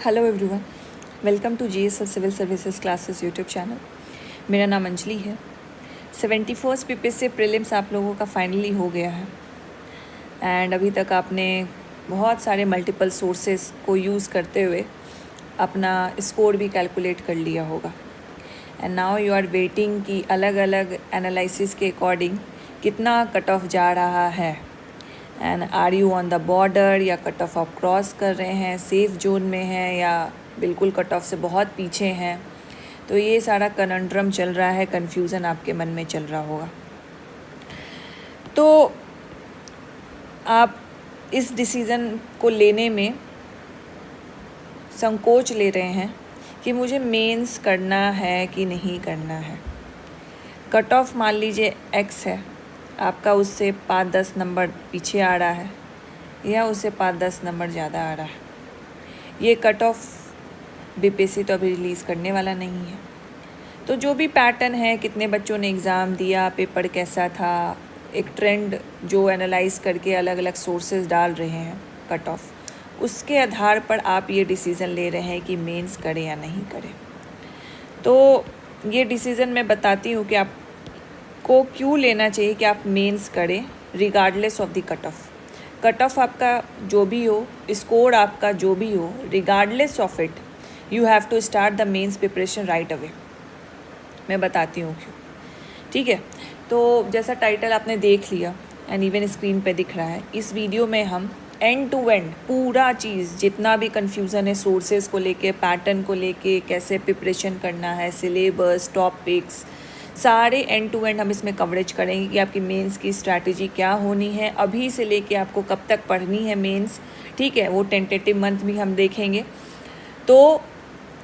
Hello everyone, welcome to GSF civil services classes YouTube channel. मेरा नाम अंजलि है। 71st PPSC prelims आप लोगों का फाइनली हो गया है एंड अभी तक आपने बहुत सारे मल्टीपल सोर्सेस को यूज़ करते हुए अपना स्कोर भी कैलकुलेट कर लिया होगा and now you are waiting कि अलग अलग एनालिसिस के अकॉर्डिंग कितना कट ऑफ जा रहा है and are you on the border या कट ऑफ आप क्रॉस कर रहे हैं, सेफ जोन में हैं या बिल्कुल कट ऑफ से बहुत पीछे हैं। तो ये सारा कनंड्रम चल रहा है, कन्फ्यूज़न आपके मन में चल रहा होगा। तो आप इस डिसीज़न को लेने में संकोच ले रहे हैं कि मुझे मेंस करना है कि नहीं करना है। कट ऑफ मान लीजिए एक्स है, आपका उससे 5-10 नंबर पीछे आ रहा है या उससे 5-10 नंबर ज़्यादा आ रहा है। ये कट ऑफ बीपीएससी तो अभी रिलीज़ करने वाला नहीं है। तो जो भी पैटर्न है, कितने बच्चों ने एग्ज़ाम दिया, पेपर कैसा था, एक ट्रेंड जो एनालाइज करके अलग अलग सोर्सेज डाल रहे हैं कट ऑफ, उसके आधार पर आप ये डिसीज़न ले रहे हैं कि मेंस करें या नहीं करें। तो ये डिसीज़न मैं बताती हूँ कि आप को क्यों लेना चाहिए कि आप मेंस करें regardless of the cut off. Cut off आपका जो भी हो, स्कोर आपका जो भी हो, regardless of it you have to start the mains preparation right away. मैं बताती हूँ क्यों। ठीक है, तो जैसा टाइटल आपने देख लिया एंड इवन स्क्रीन पे दिख रहा है, इस वीडियो में हम एंड टू एंड पूरा चीज़, जितना भी कन्फ्यूज़न है सोर्सेज को लेके, पैटर्न को लेके, कैसे प्रिपरेशन करना है, सिलेबस, टॉपिक्स, सारे एंड टू एंड हम इसमें कवरेज करेंगे कि आपकी मेंस की स्ट्रैटेजी क्या होनी है, अभी से लेके आपको कब तक पढ़नी है मेंस। ठीक है, वो टेंटेटिव मंथ भी हम देखेंगे। तो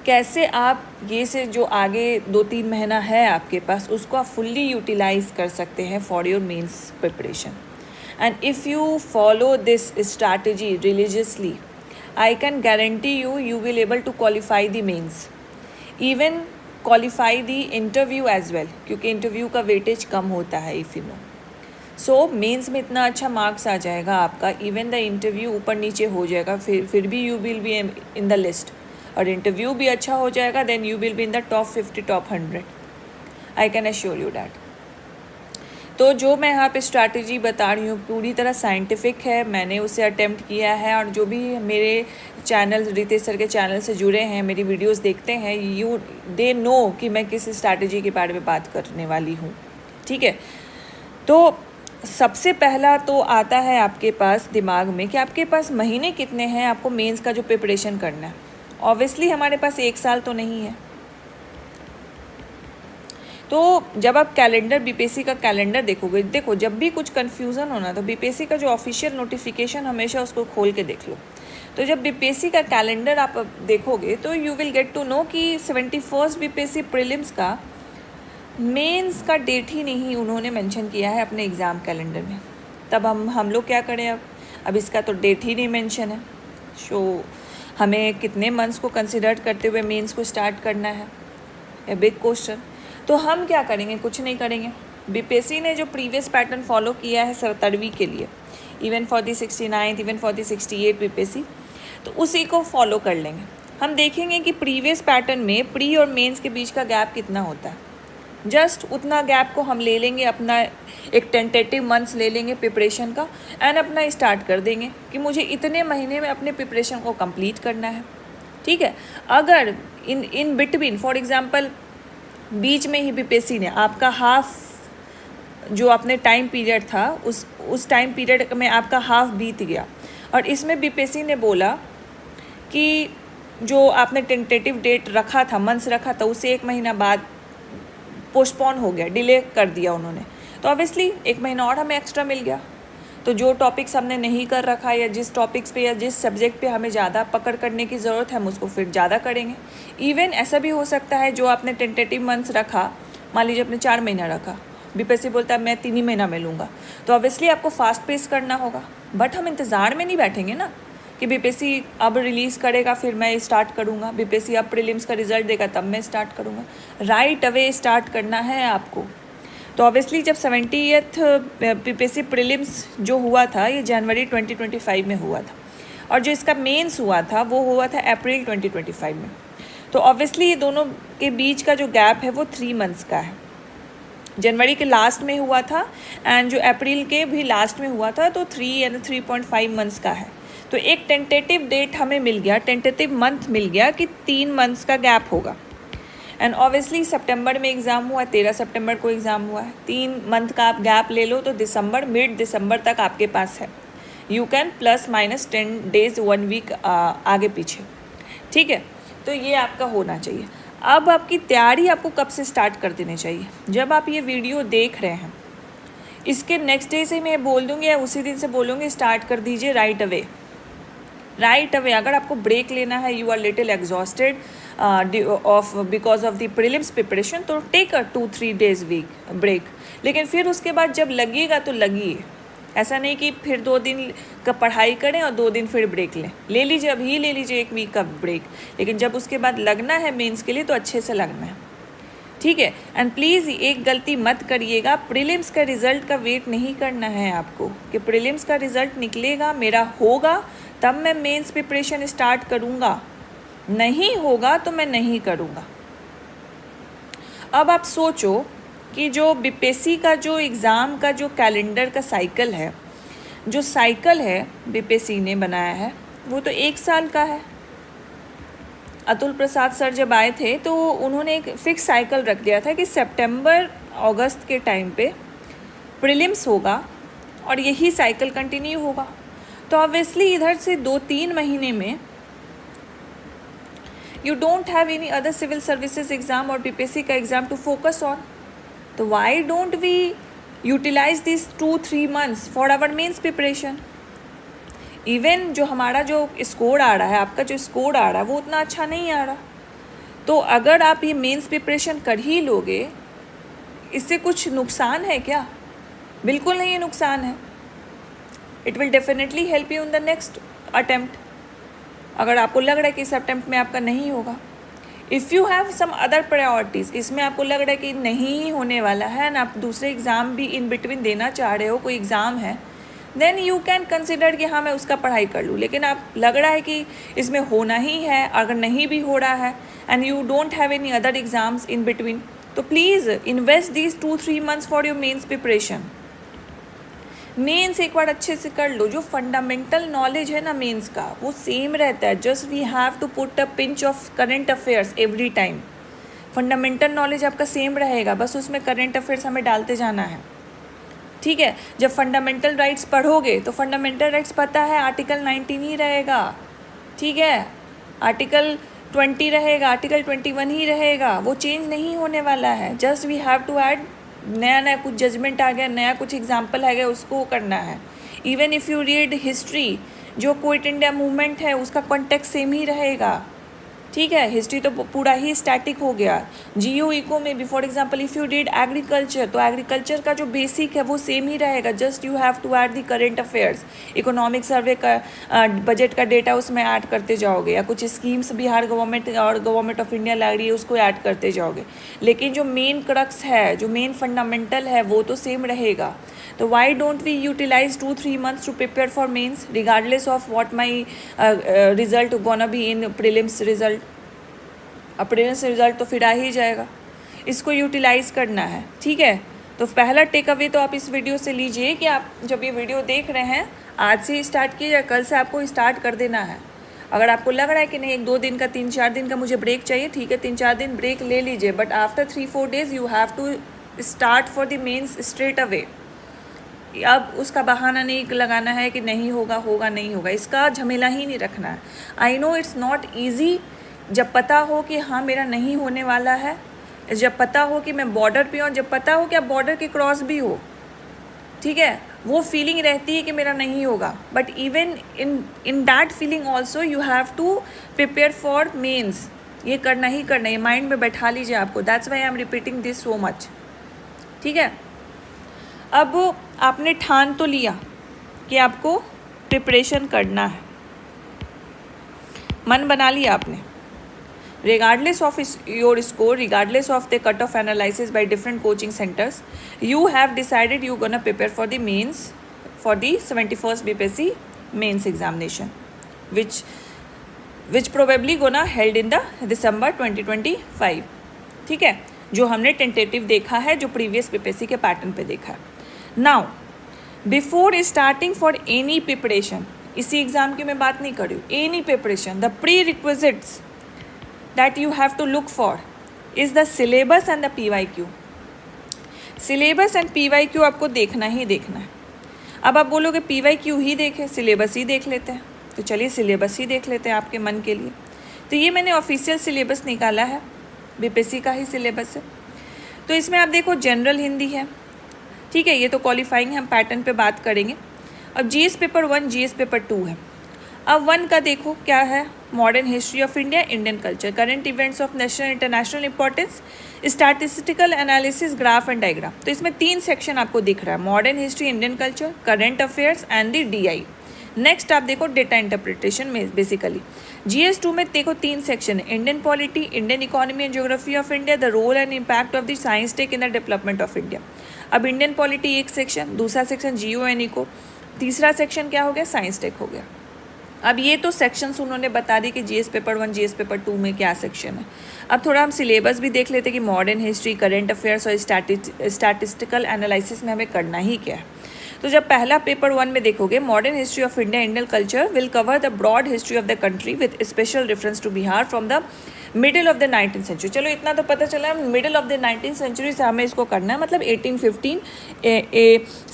कैसे आप ये से जो आगे 2-3 महीना है आपके पास, उसको आप फुल्ली यूटिलाइज कर सकते हैं for your mains preparation. And if you follow this strategy religiously, I can guarantee you will able to qualify the mains, even qualify the interview as well, क्योंकि इंटरव्यू का वेटेज कम होता है if you know. So mains में इतना अच्छा marks आ जाएगा आपका, इवन द इंटरव्यू ऊपर नीचे हो जाएगा, फिर भी you will be in the list. और इंटरव्यू भी अच्छा हो जाएगा, then you will be in the top 50, top 100। I can assure you that. तो जो मैं यहाँ पे स्ट्रैटेजी बता रही हूँ पूरी तरह साइंटिफिक है, मैंने उसे अटेम्प्ट किया है। और जो भी मेरे चैनल, रितेश सर के चैनल से जुड़े हैं, मेरी वीडियोस देखते हैं, दे नो कि मैं किस स्ट्रैटेजी के बारे में बात करने वाली हूँ। ठीक है, तो सबसे पहला तो आता है आपके पास दिमाग में कि आपके पास महीने कितने हैं आपको मेंस का जो प्रिपरेशन करना है। ऑब्वियसली हमारे पास 1 साल तो नहीं है। तो जब आप कैलेंडर, बीपीएससी का कैलेंडर देखोगे, देखो जब भी कुछ कन्फ्यूज़न होना तो बीपीएससी का जो ऑफिशियल नोटिफिकेशन, हमेशा उसको खोल के देख लो। तो जब बीपीएससी का कैलेंडर आप देखोगे तो you will get to know कि 71st बीपीएससी प्रीलिम्स का मेंस का डेट ही नहीं उन्होंने मेंशन किया है अपने एग्ज़ाम कैलेंडर में। तब हम लोग क्या करें, अब इसका तो डेट ही नहीं मेंशन है। सो हमें कितने मंथ्स को कंसिडर करते हुए मेंस को स्टार्ट करना है, ए बिग क्वेश्चन। तो हम क्या करेंगे, कुछ नहीं करेंगे। बीपीएससी ने जो प्रीवियस पैटर्न फॉलो किया है 70वीं के लिए, even for the 69th, even for the 68 BPSC, तो उसी को फॉलो कर लेंगे। हम देखेंगे कि प्रीवियस पैटर्न में प्री और मेंस के बीच का गैप कितना होता है। जस्ट उतना गैप को हम ले लेंगे, अपना एक टेंटेटिव मंथ्स ले लेंगे प्रिपरेशन का एंड अपना स्टार्ट कर देंगे कि मुझे इतने महीने में अपने प्रिपरेशन को कंप्लीट करना है। ठीक है, अगर इन बिटवीन, फॉर एग्जांपल बीच में ही बीपीएससी ने आपका हाफ जो आपने टाइम पीरियड था, उस टाइम पीरियड में आपका हाफ बीत गया और इसमें बीपीएससी ने बोला कि जो आपने टेंटेटिव डेट रखा था, मंथ्स रखा था, उससे 1 महीना बाद पोस्टपोन हो गया, डिले कर दिया उन्होंने, तो ऑब्वियसली 1 महीना और हमें एक्स्ट्रा मिल गया। तो जो टॉपिक्स हमने नहीं कर रखा या जिस टॉपिक्स पे या जिस सब्जेक्ट पे हमें ज़्यादा पकड़ करने की ज़रूरत है, हम उसको फिर ज़्यादा करेंगे। इवन ऐसा भी हो सकता है जो आपने टेंटेटिव मंथ्स रखा, मान लीजिए आपने 4 महीना रखा, बीपीएससी बोलता है मैं 3 ही महीना में लूँगा, तो ऑब्वियसली आपको फास्ट पेस करना होगा। बट हम इंतज़ार में नहीं बैठेंगे ना कि बीपीएससी अब रिलीज़ करेगा फिर मैं स्टार्ट करूँगा, बीपीएससी अब प्रीलिम्स का रिजल्ट देगा तब मैं स्टार्ट करूँगा। राइट अवे स्टार्ट करना है आपको। तो ऑब्वियसली जब 70th बीपीएससी प्रीलिम्स जो हुआ था, ये जनवरी 2025 में हुआ था। और जो इसका मेंस हुआ था वो हुआ था अप्रैल 2025 में। तो ऑब्वियसली ये दोनों के बीच का जो गैप है वो 3 मंथ्स का है। जनवरी के लास्ट में हुआ था एंड जो अप्रैल के भी लास्ट में हुआ था, तो 3 यानी 3.5 मंथ्स का है। तो एक टेंटेटिव डेट हमें मिल गया, टेंटेटिव मंथ मिल गया कि 3 मंथ्स का गैप होगा। एंड ऑब्वियसली सितंबर में एग्ज़ाम हुआ, 13 सितंबर को एग्ज़ाम हुआ है। 3 मंथ का आप गैप ले लो तो दिसंबर, मिड दिसंबर तक आपके पास है। यू कैन +-10 डेज 1 वीक आगे पीछे, ठीक है। तो ये आपका होना चाहिए। अब आपकी तैयारी आपको कब से स्टार्ट कर देनी चाहिए? जब आप ये वीडियो देख रहे हैं, इसके नेक्स्ट डे से मैं बोल दूँगी या उसी दिन से बोलूँगी स्टार्ट कर दीजिए राइट अवे। राइट अवे अगर आपको ब्रेक लेना है, you are little exhausted because of the prelims preparation, तो take a 2-3 days week break. लेकिन फिर उसके बाद जब लगेगा तो लगिए, ऐसा नहीं कि फिर 2 दिन का पढ़ाई करें और 2 दिन फिर ब्रेक ले लीजिए, अभी ले लीजिए 1 वीक का ब्रेक। लेकिन जब उसके बाद लगना है मेंस के लिए तो अच्छे से लगना है, ठीक है। एंड प्लीज़ एक गलती मत करिएगा, प्रीलिम्स का रिज़ल्ट का वेट नहीं करना है आपको कि प्रीलिम्स का रिज़ल्ट निकलेगा, मेरा होगा तब मैं मेंस प्रिपरेशन स्टार्ट करूँगा, नहीं होगा तो मैं नहीं करूँगा। अब आप सोचो कि जो बीपीएससी का जो एग्ज़ाम का जो कैलेंडर का साइकिल है, जो साइकिल है बीपीएससी ने बनाया है, वो तो 1 साल का है। अतुल प्रसाद सर जब आए थे तो उन्होंने एक फिक्स साइकिल रख दिया था कि सितंबर अगस्त के टाइम पे प्रीलिम्स होगा और यही साइकिल कंटिन्यू होगा। तो ऑब्वियसली इधर से 2-3 महीने में you don't have any other civil services exam और बीपीएससी का एग्ज़ाम टू फोकस ऑन। तो why don't we utilise this 2-3 months for our mains preparation. Even जो हमारा जो स्कोर आ रहा है, आपका जो स्कोर आ रहा है वो उतना अच्छा नहीं आ रहा, तो अगर आप ये मेंस प्रिपरेशन कर ही लोगे, इससे कुछ नुकसान है क्या? बिल्कुल नहीं, ये नुकसान है। It will definitely help you in the next attempt. अगर आपको लग रहा है कि इस अटेम्प्ट में आपका नहीं होगा, if you have some other priorities, इसमें आपको लग रहा है कि नहीं होने वाला है ना, आप दूसरे एग्ज़ाम भी इन बिटवीन देना चाह रहे हो, कोई एग्ज़ाम है, देन यू कैन कंसिडर कि हाँ मैं उसका पढ़ाई कर लूँ। लेकिन आप लग रहा है कि इसमें होना ही है, अगर नहीं भी हो रहा है and you don't have any other exams in between, तो please invest these 2-3 months for your mains preparation. Mains एक बार अच्छे से कर लो। जो फंडामेंटल नॉलेज है ना मेंस का, वो सेम रहता है, just we have to put a pinch of current affairs every time. Fundamental knowledge आपका सेम रहेगा, बस उसमें करंट अफेयर्स हमें डालते जाना है, ठीक है। जब फंडामेंटल राइट्स पढ़ोगे तो फंडामेंटल राइट्स पता है आर्टिकल 19 ही रहेगा, ठीक है, आर्टिकल 20 रहेगा, आर्टिकल 21 ही रहेगा, वो चेंज नहीं होने वाला है। Just we have to add नया कुछ जजमेंट आ गया, नया कुछ एग्जाम्पल आ गया, उसको करना है। Even if you read history, जो क्विट इंडिया मूवमेंट है उसका कॉन्टेक्स्ट सेम ही रहेगा, ठीक है। हिस्ट्री तो पूरा ही स्टैटिक हो गया। जियो इको में भी for example if you read agriculture, तो एग्रीकल्चर का जो बेसिक है वो सेम ही रहेगा, just you have to add the current affairs. Economic survey का बजट का डेटा उसमें ऐड करते जाओगे, या कुछ स्कीम्स बिहार गवर्नमेंट और गवर्नमेंट ऑफ इंडिया ला रही है उसको ऐड करते जाओगे। लेकिन जो मेन क्रक्स है, जो मेन फंडामेंटल है, वो तो सेम रहेगा। तो why don't we utilise 2-3 months to prepare for mains regardless of what my result gonna be in prelims result. अब प्रीलिम्स रिजल्ट तो फिर आ ही जाएगा, इसको यूटिलाइज़ करना है, ठीक है। तो पहला टेक अवे तो आप इस वीडियो से लीजिए कि आप जब ये वीडियो देख रहे हैं आज से स्टार्ट कीजिए या कल से आपको स्टार्ट कर देना है। अगर आपको लग रहा है कि नहीं 1-2 दिन का 3-4 दिन का मुझे ब्रेक चाहिए, ठीक है, 3-4 दिन ब्रेक ले लीजिए, but after 3-4 days you have to start for the mains straight away. अब उसका बहाना नहीं लगाना है कि नहीं होगा, होगा नहीं होगा, इसका झमेला ही नहीं रखना है। I know it's not easy, जब पता हो कि हाँ मेरा नहीं होने वाला है, जब पता हो कि मैं बॉर्डर पे हूँ, जब पता हो कि आप बॉर्डर के क्रॉस भी हो, ठीक है, वो फीलिंग रहती है कि मेरा नहीं होगा। But even in that feeling also you have to prepare for mains. ये करना ही करना है, माइंड में बैठा लीजिए आपको। That's why I am repeating this so much, ठीक है। अब आपने ठान तो लिया कि आपको प्रिपरेशन करना है, मन बना लिया आपने। Regardless of your score, regardless of the cut-off analysis by different coaching centers, you have decided you're gonna prepare for the mains, for the 71st BPSC mains examination, which probably gonna held in the दिसंबर 2025, ठीक है, जो हमने tentative देखा है, जो previous PPSC के pattern पे देखा है. Now before starting for any preparation, इसी एग्जाम की मैं बात नहीं कर रही हूँ, any preparation, the prerequisites that you have to look for is the syllabus and the PYQ. Syllabus and PYQ आपको देखना ही देखना है. अब आप बोलोगे PYQ ही देखें, सिलेबस ही देख लेते हैं, तो चलिए सिलेबस ही देख लेते हैं आपके मन के लिए. तो ये मैंने ऑफिशियल सिलेबस निकाला है, बीपीएससी का ही सिलेबस है. तो इसमें आप देखो जनरल हिंदी है, ठीक है, ये तो क्वालिफाइंग है, हम पैटर्न पे बात करेंगे. अब GS पेपर 1, GS पेपर 2 है. अब 1 का देखो क्या है, modern history of India, Indian culture, current events of national international importance, statistical analysis, graph and diagram. तो इसमें 3 सेक्शन आपको दिख रहा है, modern history, Indian culture, current affairs and the DI. Next आप देखो डेटा इंटरप्रिटेशन में. बेसिकली GS 2 में देखो 3 सेक्शन है, Indian polity, Indian economy and geography of India, the role and impact of the science tech in the development of India. अब Indian polity एक section, दूसरा section GO and eco, तीसरा section क्या हो गया, साइंस टेक हो गया. अब ये तो सेक्शंस उन्होंने बता दी कि GS पेपर 1, GS पेपर 2 में क्या सेक्शन है. अब थोड़ा हम सिलेबस भी देख लेते कि मॉडर्न हिस्ट्री, करंट अफेयर्स और स्टैटिस्टिकल एनालिसिस में हमें करना ही क्या है. तो जब पहला पेपर 1 में देखोगे, modern history of India, Indian culture will cover the broad history of the country with special reference to Bihar from the middle of the 19th century. चलो इतना तो पता चला, middle of the 19th century से हमें इसको करना है, मतलब 1815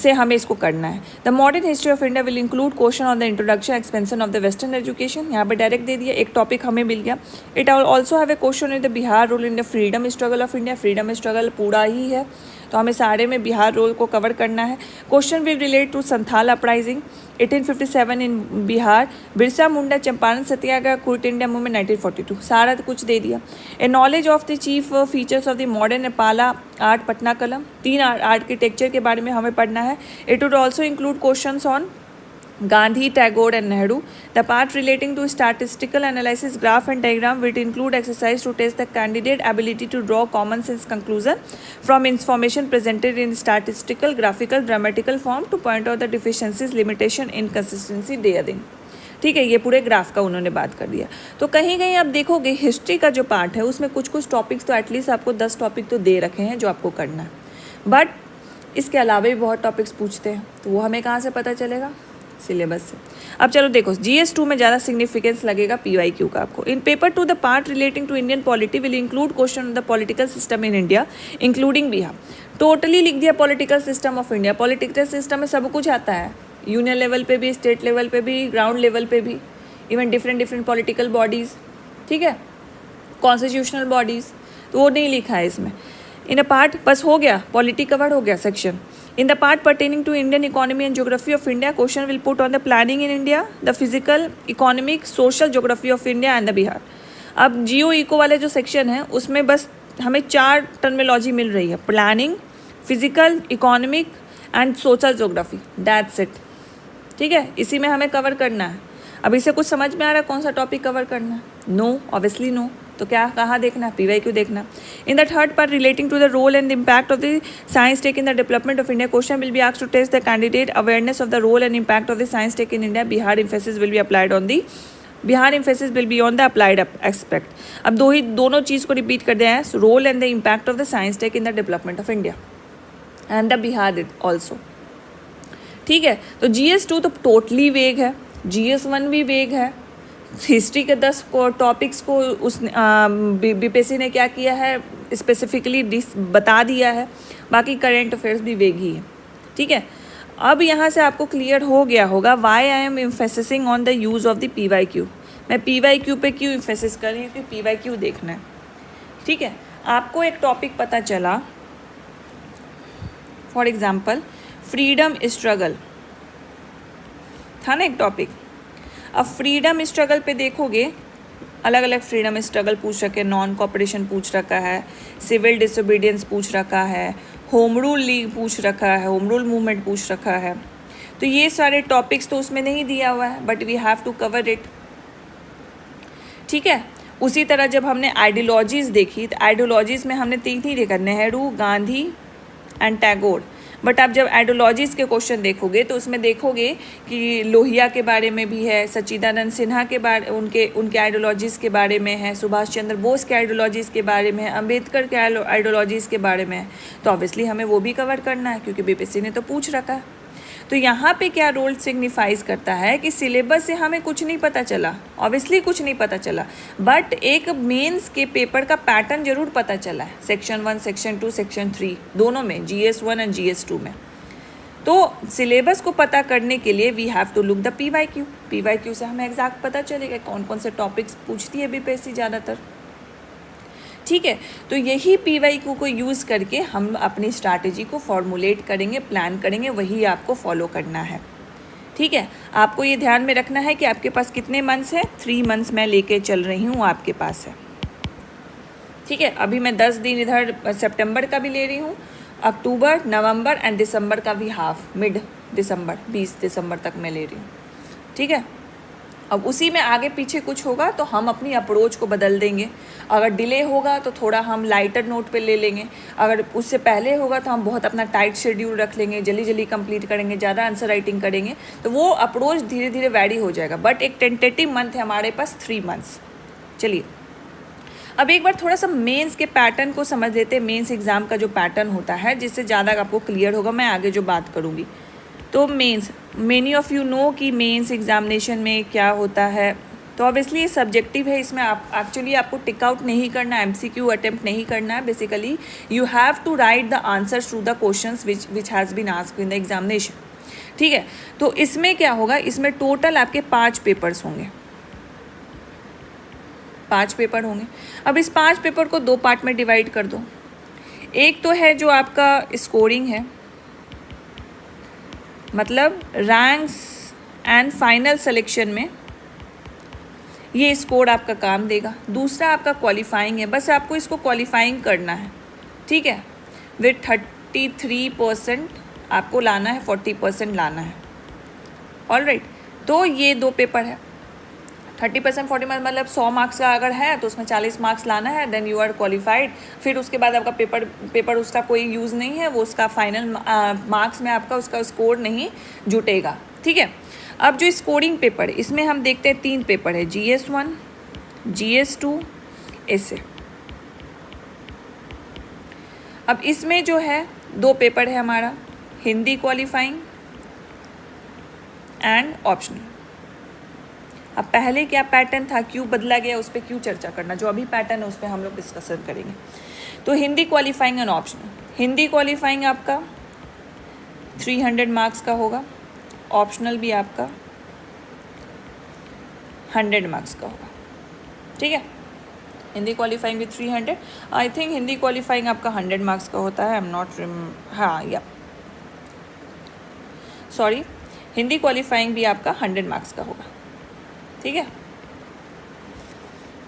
से हमें इसको करना है. The modern history of India will include question on the introduction expansion of the western education. यहाँ पर डायरेक्ट दे दिया, एक टॉपिक हमें मिल गया. It also have a question in the Bihar role in the freedom struggle of India. Freedom struggle पूरा ही है, तो हमें सारे में बिहार रोल को कवर करना है. Question will relate to Santhal uprising 1857 in Bihar, Birsa Munda Champaran Satyagraha, quit India movement 1942, सारा कुछ दे दिया. A knowledge of the chief features of the modern नेपाला आर्ट, पटना कलम, 3 आर्किटेक्चर के बारे में हमें पढ़ना है. It would also include questions on Gandhi, Tagore and Nehru. The part relating to statistical analysis, graph and diagram will include exercise to test the candidate ability to draw common sense conclusion from information presented in statistical, graphical, grammatical form to point out the deficiencies, limitation, inconsistency therein. ठीक है, ये पूरे graph का उन्होंने बात कर दिया. तो कहीं कहीं आप देखोगे हिस्ट्री का जो पार्ट है उसमें कुछ टॉपिक्स तो एटलीस्ट आपको 10 टॉपिक तो दे रखे हैं जो आपको करना है, बट इसके अलावा भी बहुत टॉपिक्स पूछते हैं, तो वो हमें कहाँ से पता चलेगा, सिलेबस से. अब चलो देखो, GS 2 में ज़्यादा सिग्निफिकेंस लगेगा PYQ का आपको. In paper 2 the part relating to Indian polity will include question on the political system in India including Bihar. Totally लिख दिया political system of India. Political system में सब कुछ आता है, यूनियन लेवल पे भी, स्टेट लेवल पे भी, ग्राउंड लेवल पे भी, इवन डिफरेंट पॉलिटिकल बॉडीज़, ठीक है, कॉन्स्टिट्यूशनल बॉडीज़, तो वो नहीं लिखा है इसमें. इन अ पार्ट बस हो गया, पॉलिटी कवर हो गया section. In the part pertaining to Indian economy and geography of India, question will put on the planning in India, the physical, economic, social geography of India and the Bihar. अब जियो eco वाले जो section है उसमें बस हमें 4 terminology मिल रही है, planning, physical, economic and social geography, that's it. ठीक है, इसी में हमें कवर करना है. अब इसे कुछ समझ में आ रहा है कौन सा टॉपिक कवर करना है? No, obviously no. तो क्या कहाँ देखना, PYQ देखना. In the third part relating to the role and impact of the science tech in the development of India, question will be asked to test the candidate awareness of the role and impact of the science tech in India. Bihar emphasis will be applied on the applied aspect. अब दोनों चीज़ को repeat कर दिया है, role and the impact of the science tech in the development of India and the Bihar also. ठीक है, तो GS 2 तो टोटली वेग है, GS 1 भी वेग है. हिस्ट्री के 10 टॉपिक्स को उस बीपीएससी ने क्या किया है, स्पेसिफिकली बता दिया है. बाकी करेंट अफेयर्स भी वेग ही है. ठीक है, अब यहाँ से आपको क्लियर हो गया होगा why I am emphasising on the use of the PYQ. मैं PYQ पे क्यों एम्फेसिस कर रही हूँ, क्योंकि PYQ देखना है. ठीक है, आपको एक टॉपिक पता चला, फॉर एग्जाम्पल फ्रीडम स्ट्रगल था ना एक टॉपिक. अब फ्रीडम स्ट्रगल पे देखोगे, अलग अलग फ्रीडम स्ट्रगल पूछ रखे, नॉन कॉपरेशन पूछ रखा है, सिविल डिसोबीडियंस पूछ रखा है, होम रूल लीग पूछ रखा है, होम रूल मूवमेंट पूछ रखा है. तो ये सारे टॉपिक्स तो उसमें नहीं दिया हुआ है, but we have to cover it. ठीक है, उसी तरह जब हमने आइडियोलॉजीज़ देखी, तो आइडियोलॉजीज़ में हमने 3 ही देखा, नेहरू, गांधी एंड टैगोर. बट आप जब आइडियोलॉजीज के क्वेश्चन देखोगे तो उसमें देखोगे कि लोहिया के बारे में भी है, सच्चिदानंद सिन्हा के बारे उनके आइडियोलॉजीज़ के बारे में है, सुभाष चंद्र बोस के आइडियोलॉजीज़ के बारे में है, अम्बेडकर के आइडियोलॉजीज़ के बारे में है। तो ऑब्वियसली हमें वो भी कवर करना है क्योंकि बीपीएससी ने तो पूछ रखा है। तो यहाँ पे क्या रोल सिग्निफाइज करता है कि सिलेबस से हमें कुछ नहीं पता चला, ऑब्वियसली कुछ नहीं पता चला, बट एक मेंस के पेपर का पैटर्न जरूर पता चला है, सेक्शन 1, सेक्शन 2, सेक्शन 3 दोनों में, GS 1 एंड GS 2 में। तो सिलेबस को पता करने के लिए we have to look the PYQ से हमें एग्जैक्ट पता चलेगा कौन कौन से टॉपिक्स पूछती है बीपीएससी ज़्यादातर। ठीक है, तो यही PYQ को यूज़ करके हम अपनी स्ट्रैटेजी को फॉर्मुलेट करेंगे, प्लान करेंगे, वही आपको फॉलो करना है। ठीक है, आपको ये ध्यान में रखना है कि आपके पास कितने मंथ्स हैं, 3 मंथ्स मैं लेके चल रही हूँ आपके पास है। ठीक है, अभी मैं 10 दिन इधर सितंबर का भी ले रही हूँ, अक्टूबर, नवंबर एंड दिसंबर का भी हाफ, मिड दिसंबर 20 दिसंबर तक मैं ले रही हूँ। ठीक है, अब उसी में आगे पीछे कुछ होगा तो हम अपनी अप्रोच को बदल देंगे। अगर डिले होगा तो थोड़ा हम लाइटर नोट पे ले लेंगे, अगर उससे पहले होगा तो हम बहुत अपना टाइट शेड्यूल रख लेंगे, जल्दी जल्दी कंप्लीट करेंगे, ज़्यादा आंसर राइटिंग करेंगे, तो वो अप्रोच धीरे धीरे वैरी हो जाएगा। बट एक टेंटेटिव मंथ है हमारे पास 3 मंथ्स। चलिए अब एक बार थोड़ा सा मेंस के पैटर्न को समझ लेते हैं, मेंस एग्ज़ाम का जो पैटर्न होता है, जिससे ज़्यादा आपको क्लियर होगा मैं आगे जो बात करूँगी। तो mains, many of you know कि मेंस एग्जामिनेशन में क्या होता है। तो ऑब्वियसली ये सब्जेक्टिव है, इसमें आप एक्चुअली आपको टिक आउट नहीं करना, MCQ अटेम्प्ट नहीं करना है। Basically you have to write the answers to the questions which has been asked in the examination. ठीक है, तो इसमें क्या होगा, इसमें टोटल आपके 5 पेपर्स होंगे, 5 पेपर होंगे। अब इस 5 पेपर को 2 पार्ट में डिवाइड कर दो। एक तो है जो आपका स्कोरिंग है, मतलब रैंक्स एंड फाइनल सिलेक्शन में ये स्कोर आपका काम देगा। दूसरा आपका क्वालिफाइंग है, बस आपको इसको क्वालिफाइंग करना है। ठीक है, विथ 33% आपको लाना है, 40% लाना है। ऑलराइट, तो ये 2 पेपर है। 30% 40 मतलब 100 मार्क्स का अगर है तो उसमें 40 मार्क्स लाना है, देन यू आर क्वालिफाइड। फिर उसके बाद आपका पेपर उसका कोई यूज़ नहीं है, वो उसका फाइनल मार्क्स में आपका उसका स्कोर नहीं जुटेगा। ठीक है, अब जो स्कोरिंग पेपर है इसमें हम देखते हैं 3 पेपर है, GS 1, GS 2, ऐसे। अब इसमें जो है 2 पेपर है हमारा, हिंदी क्वालिफाइंग एंड ऑप्शनल। अब पहले क्या पैटर्न था, क्यों बदला गया, उस पर क्यों चर्चा करना, जो अभी पैटर्न है उस पर हम लोग डिस्कशन करेंगे। तो Hindi qualifying and optional, Hindi qualifying आपका 300 मार्क्स का होगा, ऑप्शनल भी आपका 100 मार्क्स का होगा। ठीक है, हिंदी क्वालिफाइंग भी 300, आई थिंक हिंदी क्वालिफाइंग आपका 100 मार्क्स का होता है, आई एम नॉट, हाँ या सॉरी, हिंदी क्वालिफाइंग भी आपका 100 मार्क्स का होगा। ठीक है,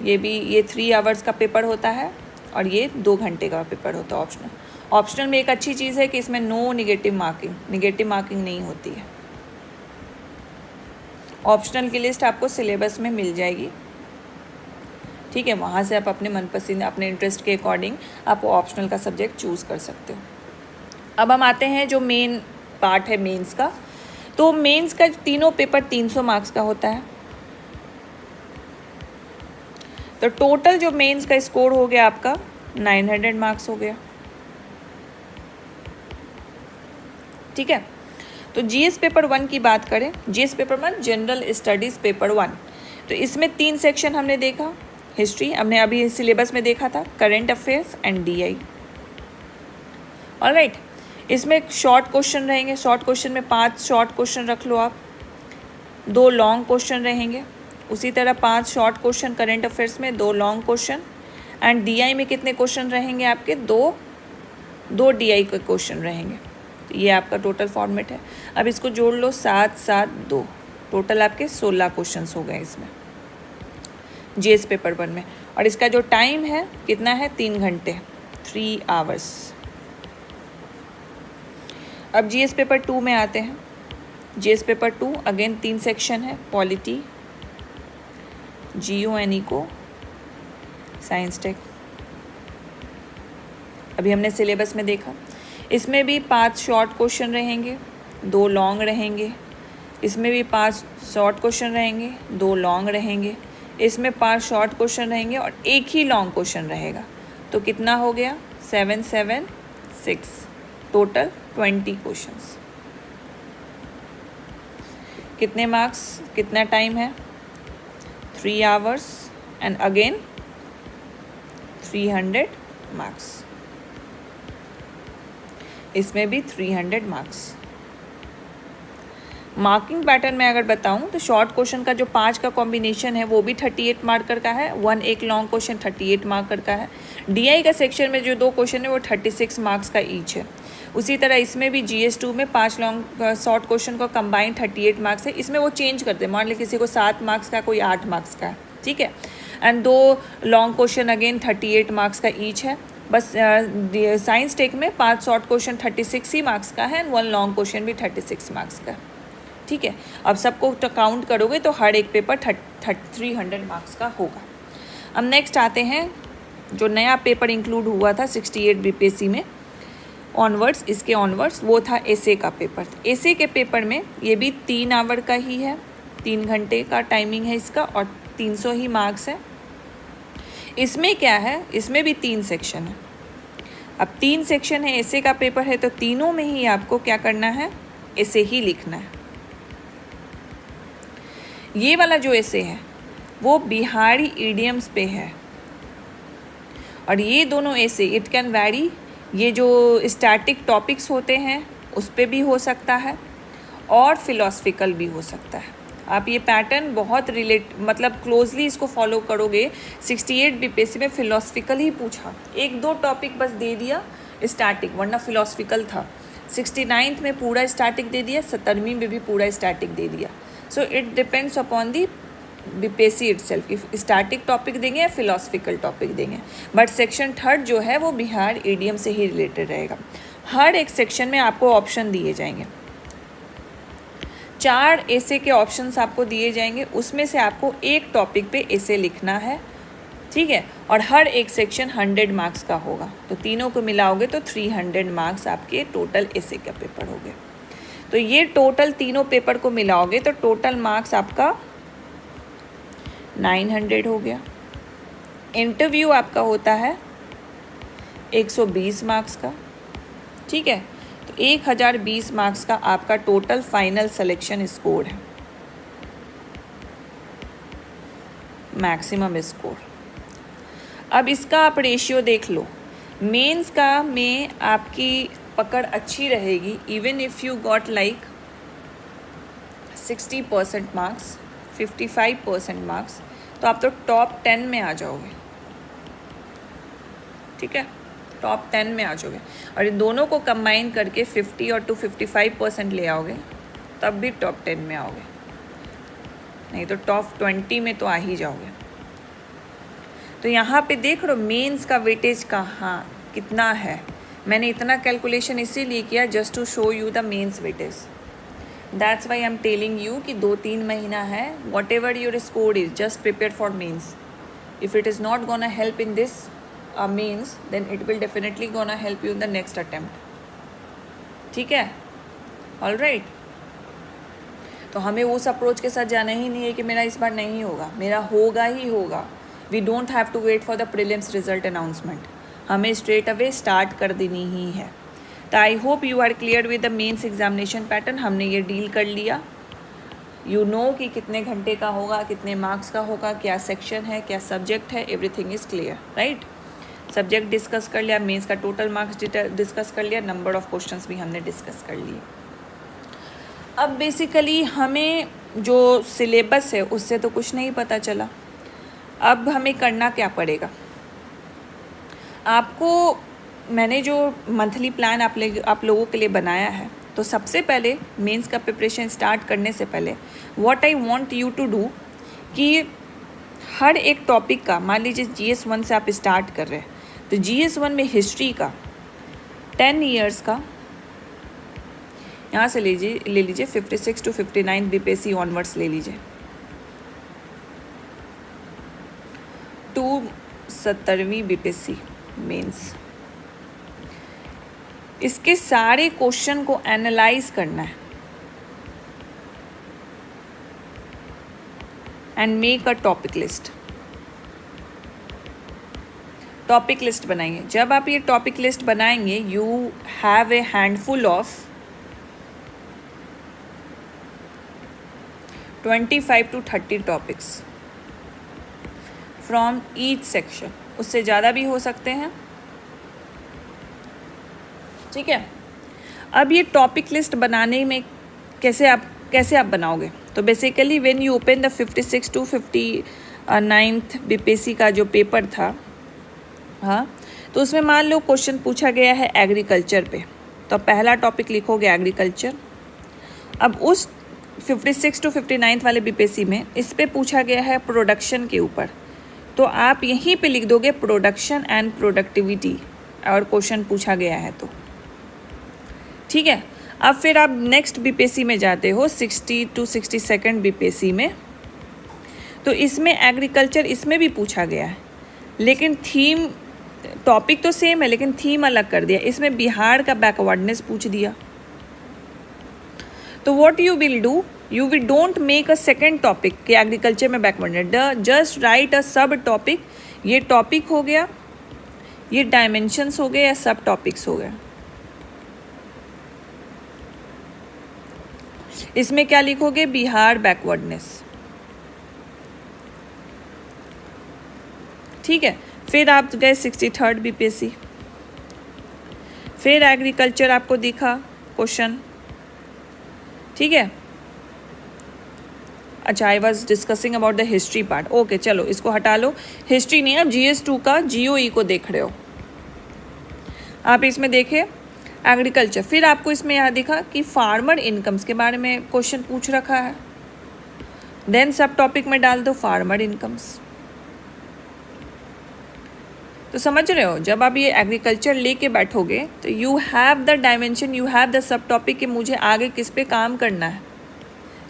ये 3 आवर्स का पेपर होता है और ये 2 घंटे का पेपर होता है ऑप्शनल। ऑप्शनल में एक अच्छी चीज़ है कि इसमें नो नेगेटिव मार्किंग नहीं होती है। ऑप्शनल की लिस्ट आपको सिलेबस में मिल जाएगी। ठीक है, वहाँ से आप अपने मनपसंद, अपने इंटरेस्ट के अकॉर्डिंग आप ऑप्शनल का सब्जेक्ट चूज़ कर सकते हो। अब हम आते हैं जो मेन पार्ट है मेंस का। तो मेंस का तीनों पेपर 300 मार्क्स का होता है। तो टोटल जो मेंस का स्कोर हो गया आपका 900 मार्क्स हो गया। ठीक है, तो GS पेपर 1 की बात करें, GS paper 1 general studies paper 1, तो इसमें 3 सेक्शन हमने देखा। हिस्ट्री हमने अभी सिलेबस में देखा था, current affairs and DI। Alright, इसमें शॉर्ट क्वेश्चन रहेंगे, शॉर्ट क्वेश्चन में 5 शॉर्ट क्वेश्चन रख लो आप, 2 लॉन्ग क्वेश्चन रहेंगे। उसी तरह 5 शॉर्ट क्वेश्चन करेंट अफेयर्स में, 2 लॉन्ग क्वेश्चन। एंड DI में कितने क्वेश्चन रहेंगे आपके, 2 DI के क्वेश्चन रहेंगे। तो ये आपका टोटल फॉर्मेट है। अब इसको जोड़ लो, 7, 7, 2, टोटल आपके 16 क्वेश्चन हो गए इसमें GS पेपर 1 में। और इसका जो टाइम है कितना है, 3 घंटे, 3 आवर्स। अब GS पेपर 2 में आते हैं। GS पेपर 2 अगेन 3 सेक्शन है, polity, GO and eco, science tech. अभी हमने सिलेबस में देखा। इसमें भी 5 शॉर्ट क्वेश्चन रहेंगे, 2 लॉन्ग रहेंगे। इसमें भी 5 शॉर्ट क्वेश्चन रहेंगे, 2 लॉन्ग रहेंगे। इसमें 5 शॉर्ट क्वेश्चन रहेंगे और एक ही लॉन्ग क्वेश्चन रहेगा। तो कितना हो गया? 7 7 6, टोटल 20 क्वेश्चंस। कितने मार्क्स, कितना टाइम है? 3 आवर्स एंड अगेन 300 मार्क्स। इसमें भी 300 मार्क्स। मार्किंग पैटर्न में अगर बताऊं तो शॉर्ट क्वेश्चन का जो 5 का कॉम्बिनेशन है वो भी 38 मार्कर का है। एक लॉन्ग क्वेश्चन 38 मार्कर का है। डीआई का सेक्शन में जो 2 क्वेश्चन है वो 36 मार्क्स का ईच है। उसी तरह इसमें भी GS2 में 5 लॉन्ग शॉर्ट क्वेश्चन का कंबाइंड 38 मार्क्स है। इसमें वो चेंज करते हैं, मान ली किसी को 7 मार्क्स का, कोई 8 मार्क्स का, ठीक है। And 2 long question again 38 marks का ईच है। बस साइंस टेक में 5 शॉर्ट क्वेश्चन 36 ही मार्क्स का है एंड 1 लॉन्ग क्वेश्चन भी 36 मार्क्स का, ठीक है। अब सबको काउंट करोगे तो हर एक पेपर 300 मार्क्स का होगा। अब नेक्स्ट आते हैं जो नया पेपर इंक्लूड हुआ था 68 BPSC में ऑनवर्ड्स, इसके ऑनवर्ड्स, वो था एसे का पेपर। एसे के पेपर में ये भी 3 आवर का ही है, 3 घंटे का टाइमिंग है इसका और 300 ही मार्क्स है। इसमें क्या है, इसमें भी 3 सेक्शन है। अब 3 सेक्शन है, एसे का पेपर है, तो तीनों में ही आपको क्या करना है? एसे ही लिखना है। ये वाला जो एसे है वो बिहारी इडियम्स पे है और ये दोनों एसे इट कैन वैरी, ये जो स्टैटिक टॉपिक्स होते हैं उस पे भी हो सकता है और फिलोसफिकल भी हो सकता है। आप ये पैटर्न बहुत मतलब क्लोजली इसको फॉलो करोगे। 68 BPSC में फिलोसफिकल ही पूछा, 1-2 टॉपिक बस दे दिया स्टैटिक, वरना फिलोसफिकल था। 69th में पूरा स्टैटिक दे दिया, 70वीं में भी पूरा स्टैटिक दे दिया। So it depends upon the BPSC itself कि स्टैटिक टॉपिक देंगे या फिलोसफिकल टॉपिक देंगे। बट सेक्शन 3 जो है वो बिहार ईडीएम से ही रिलेटेड रहेगा। हर एक सेक्शन में आपको ऑप्शन दिए जाएंगे, 4 एसे के ऑप्शंस आपको दिए जाएंगे, उसमें से आपको एक टॉपिक पे एसे लिखना है, ठीक है। और हर एक सेक्शन 100 मार्क्स का होगा, तो तीनों को मिलाओगे तो 300 मार्क्स आपके टोटल एसे का पेपर हो गए। तो ये टोटल तीनों पेपर को मिलाओगे तो टोटल मार्क्स आपका 900 हो गया। इंटरव्यू आपका होता है 120 मार्क्स का, ठीक है। तो 1020 मार्क्स का आपका टोटल फाइनल सिलेक्शन स्कोर है, मैक्सिमम स्कोर। अब इसका आप रेशियो देख लो। मेंस का में आपकी पकड़ अच्छी रहेगी, even if you got like 60% marks, 55% marks, तो आप तो टॉप 10 में आ जाओगे, ठीक है, टॉप 10 में आ जाओगे। और इन दोनों को कंबाइन करके 50 और 55% ले आओगे तब भी टॉप 10 में आओगे, नहीं तो टॉप 20 में तो आ ही जाओगे। तो यहाँ पे देख लो मेंस का वेटेज कहाँ कितना है। मैंने इतना कैलकुलेशन इसीलिए किया just to show you the mains weightage. That's why I am telling you कि 2-3 महीना है, whatever your score is, just prepare for mains. If it is not gonna help in this means then it will definitely gonna help you in the next attempt, ठीक है, all right। तो हमें उस approach के साथ जाना ही नहीं है कि मेरा इस बार नहीं होगा, मेरा होगा ही होगा। We don't have to wait for the prelims result announcement, हमें स्ट्रेट अवे स्टार्ट कर देनी ही है। तो I hope you are clear with the mains examination pattern. हमने ये डील कर लिया, यू नो कि कितने घंटे का होगा, कितने मार्क्स का होगा, क्या सेक्शन है, क्या सब्जेक्ट है, everything is clear, right. Subject discuss कर लिया, मेंस का टोटल मार्क्स डिस्कस कर लिया, नंबर ऑफ क्वेश्चंस भी हमने डिस्कस कर लिए। अब बेसिकली हमें जो सिलेबस है उससे तो कुछ नहीं पता चला। अब हमें करना क्या पड़ेगा, आपको मैंने जो मंथली प्लान आप लोगों के लिए बनाया है, तो सबसे पहले मेंस का प्रिपरेशन स्टार्ट करने से पहले what I want you to do कि हर एक टॉपिक का, मान लीजिए GS1 से आप स्टार्ट कर रहे हैं, तो GS1 में हिस्ट्री का 10 ईयर्स का यहाँ से ले लीजिए 56 to 59 BPSC ऑनवर्ड्स ले लीजिए, 2 70वीं BPSC मेंस, इसके सारे क्वेश्चन को एनालाइज करना है and make a topic list. Topic list बनाइए। जब आप ये टॉपिक लिस्ट बनाएंगे you have a handful of 25 to 30 topics from each section. उससे ज़्यादा भी हो सकते हैं, ठीक है। अब ये टॉपिक लिस्ट बनाने में कैसे आप बनाओगे? तो basically when you open the 56 to 59 BPSC का जो पेपर था, हाँ, तो उसमें मान लो क्वेश्चन पूछा गया है एग्रीकल्चर पे, तो पहला टॉपिक लिखोगे एग्रीकल्चर। अब उस 56 to 59 वाले बीपीएससी में इस पे पूछा गया है प्रोडक्शन के ऊपर, तो आप यहीं पे लिख दोगे प्रोडक्शन एंड प्रोडक्टिविटी, और क्वेश्चन पूछा गया है तो ठीक है। अब फिर आप नेक्स्ट बीपीएससी में जाते हो 60 to 62 बीपीएससी में, तो इसमें एग्रीकल्चर इसमें भी पूछा गया है, लेकिन थीम टॉपिक तो सेम है लेकिन थीम अलग कर दिया। इसमें बिहार का बैकवर्डनेस पूछ दिया। तो what you will do, you will don't make a second topic कि एग्रीकल्चर में बैकवर्डनेस, जस्ट राइट अ सब टॉपिक। ये टॉपिक हो गया, ये डायमेंशंस हो गए या सब टॉपिक्स हो गए। इसमें क्या लिखोगे? बिहार बैकवर्डनेस, ठीक है। फिर आप गए 63rd बीपीएससी, फिर एग्रीकल्चर आपको दिखा क्वेश्चन, ठीक है। अच्छा, I was discussing about the history part, okay चलो इसको हटा लो। हिस्ट्री नहीं, अब GS2 का GOE को देख रहे हो आप। इसमें देखे एग्रीकल्चर, फिर आपको इसमें यहाँ दिखा कि फार्मर इनकम्स के बारे में क्वेश्चन पूछ रखा है, देन सब टॉपिक में डाल दो फार्मर इनकम्स। तो समझ रहे हो, जब आप ये एग्रीकल्चर लेके बैठोगे तो you have the dimension, you have the sub topic कि मुझे आगे किस पे काम करना है।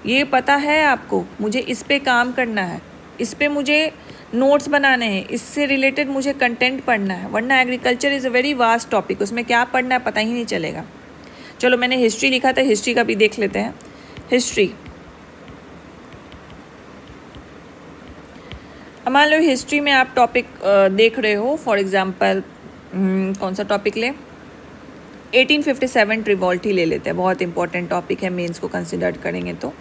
ये पता है आपको, मुझे इस पे काम करना है, इस पे मुझे नोट्स बनाने हैं, इससे रिलेटेड मुझे कंटेंट पढ़ना है। वरना agriculture is a very vast topic, उसमें क्या पढ़ना है पता ही नहीं चलेगा। चलो मैंने हिस्ट्री लिखा था, हिस्ट्री का भी देख लेते हैं। हिस्ट्री, मान लो हिस्ट्री में आप टॉपिक देख रहे हो, फॉर एग्जांपल कौन सा टॉपिक ले, 1857 रिवॉल्ट ही ले लेते हैं, बहुत इंपॉर्टेंट टॉपिक है, मेंस को कंसिडर करेंगे तो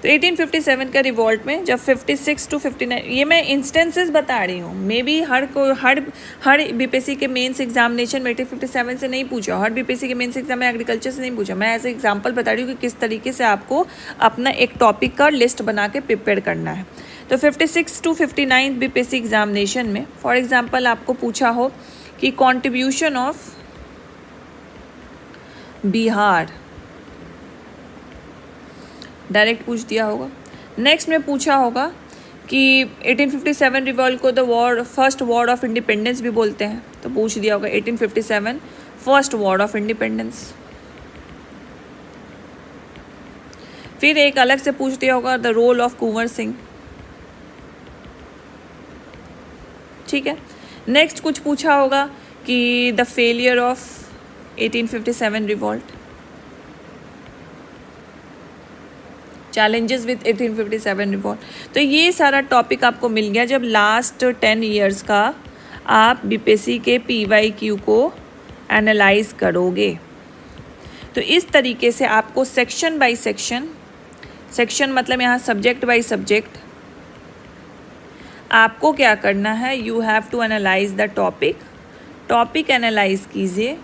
1857 का रिवॉल्ट में जब 56 to 59, ये मैं इंस्टेंसेस बता रही हूँ, मे बी हर बीपीएससी के मेंस एग्जामिनेशन में 1857 से नहीं पूछा, हर बीपीएससी के मेंस एग्जाम में एग्रीकल्चर से नहीं पूछा। मैं एज एग्जाम्पल बता रही हूँ कि किस तरीके से आपको अपना एक टॉपिक का लिस्ट बना के प्रिपेयर करना है। तो 56 to 59 बीपीएससी एग्जामिनेशन में फॉर एग्जाम्पल आपको पूछा हो कि कॉन्ट्रीब्यूशन ऑफ बिहार, डायरेक्ट पूछ दिया होगा। नेक्स्ट में पूछा होगा कि 1857 रिवॉल्ट को the first war of independence भी बोलते हैं, तो पूछ दिया होगा 1857 फर्स्ट वॉर ऑफ इंडिपेंडेंस। फिर एक अलग से पूछ दिया होगा the role of Kunwar Singh, ठीक है। नेक्स्ट कुछ पूछा होगा कि the failure of 1857 revolt, challenges with 1857 revolt. तो ये सारा टॉपिक आपको मिल गया जब लास्ट 10 ईयर्स का आप बीपीएससी के PYQ को एनालाइज करोगे। तो इस तरीके से आपको सेक्शन बाय सेक्शन, सेक्शन मतलब यहाँ सब्जेक्ट बाय सब्जेक्ट, आपको क्या करना है, you have to analyse the topic, topic analyse कीजिए,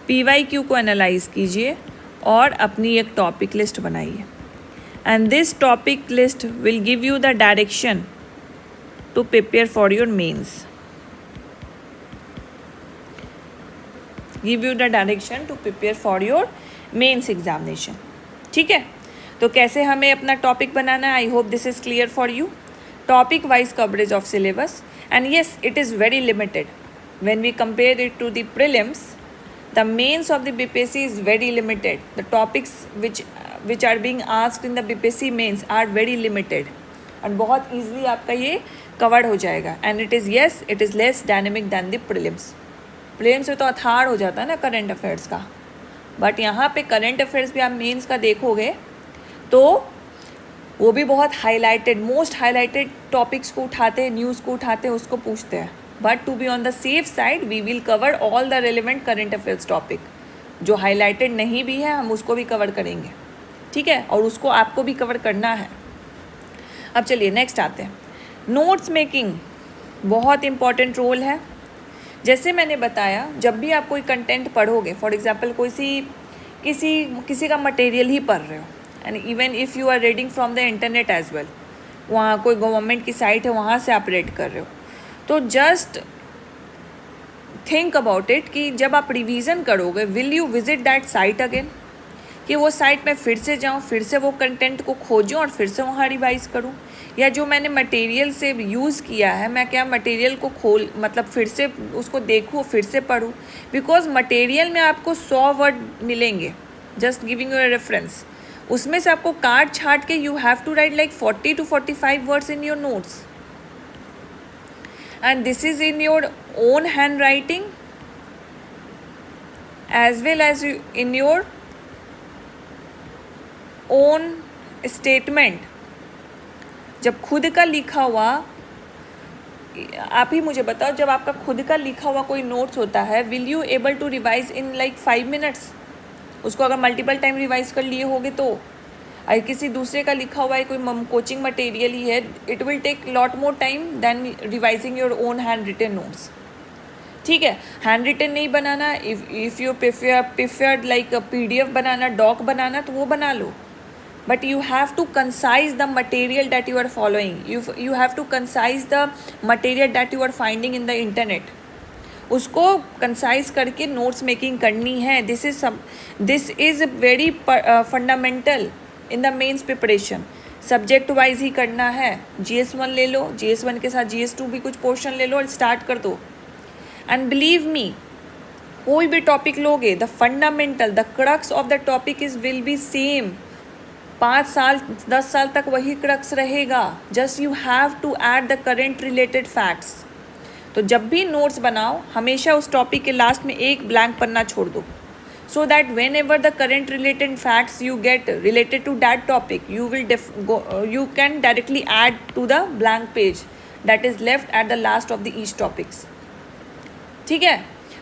PYQ को एनालाइज कीजिए और अपनी एक टॉपिक लिस्ट बनाइए। And this topic list will give you the direction to prepare for your mains. Give you the direction to prepare for your mains examination. ठीक है, तो कैसे हमें अपना टॉपिक बनाना है, I hope this is clear for you. Topic wise coverage of syllabus, and yes it is very limited when we compare it to the prelims. The mains of the BPSC is very limited. The topics which are being asked in the BPSC mains are very limited, and बहुत easily आपका ये covered हो जाएगा, and it is, yes, it is less dynamic than the prelims. प्रेम से तो अथाड़ हो जाता है ना करंट अफेयर्स का, बट यहाँ पे करंट अफेयर्स भी आप मेंस का देखोगे तो वो भी बहुत हाईलाइटेड, मोस्ट हाईलाइटेड टॉपिक्स को उठाते हैं, न्यूज़ को उठाते हैं, उसको पूछते हैं. But to be on the safe side we will cover all the relevant current affairs topic. जो हाईलाइटेड नहीं भी है हम उसको भी कवर करेंगे, ठीक है, और उसको आपको भी कवर करना है. अब चलिए नेक्स्ट आते हैं. नोट्स मेकिंग बहुत इंपॉर्टेंट रोल है. जैसे मैंने बताया, जब भी आप कोई कंटेंट पढ़ोगे, फॉर एग्जांपल किसी का मटेरियल ही पढ़ रहे हो, and even if you are reading from the internet as well, वहाँ कोई गवर्नमेंट की साइट है वहाँ से आप रीड कर रहे हो, तो जस्ट थिंक अबाउट इट कि जब आप रिवीजन करोगे will you visit that site again, कि वो साइट में फिर से जाऊँ, फिर से वो कंटेंट को खोजूँ और फिर से वहाँ रिवाइज करूँ, या जो मैंने मटेरियल से यूज़ किया है मैं क्या मटेरियल को फिर से उसको देखूँ, फिर से पढूँ. बिकॉज मटेरियल में आपको 100 वर्ड मिलेंगे, just giving you a reference. उसमें से आपको काट छाट के you have to write like 40 to 45 words in your notes, and this is in your own handwriting as well as in your own statement. जब खुद का लिखा हुआ, आप ही मुझे बताओ, जब आपका खुद का लिखा हुआ कोई नोट्स होता है, will you able to revise in like 5 minutes? उसको अगर मल्टीपल टाइम रिवाइज कर लिए होगे तो. अगर किसी दूसरे का लिखा हुआ है, कोई कोचिंग मटेरियल ही है, it will take lot more time then revising your own hand written notes. ठीक है, हैंड रिटन नहीं बनाना, if you preferred like PDF बनाना, डॉक बनाना, तो वो बना लो. But you have to concise the material that you are following. You have to concise the material that you are finding in the internet. उसको concise करके notes making करनी है. This is very fundamental in the mains preparation. Subject wise ही करना है. GS1 ले लो, GS1 के साथ GS2 भी कुछ पोर्शन ले लो और स्टार्ट कर दो. एंड बिलीव मी, कोई भी टॉपिक लोगे, the fundamental, the crux of the topic will be same. 5 साल 10 साल तक वही क्रक्स रहेगा. Just you have to add the current related facts. तो जब भी नोट्स बनाओ, हमेशा उस टॉपिक के लास्ट में एक ब्लैंक पन्ना छोड़ दो, so that whenever the current related facts you get related to that topic, you can directly add to the blank page that is left at the last of the each topics. ठीक है,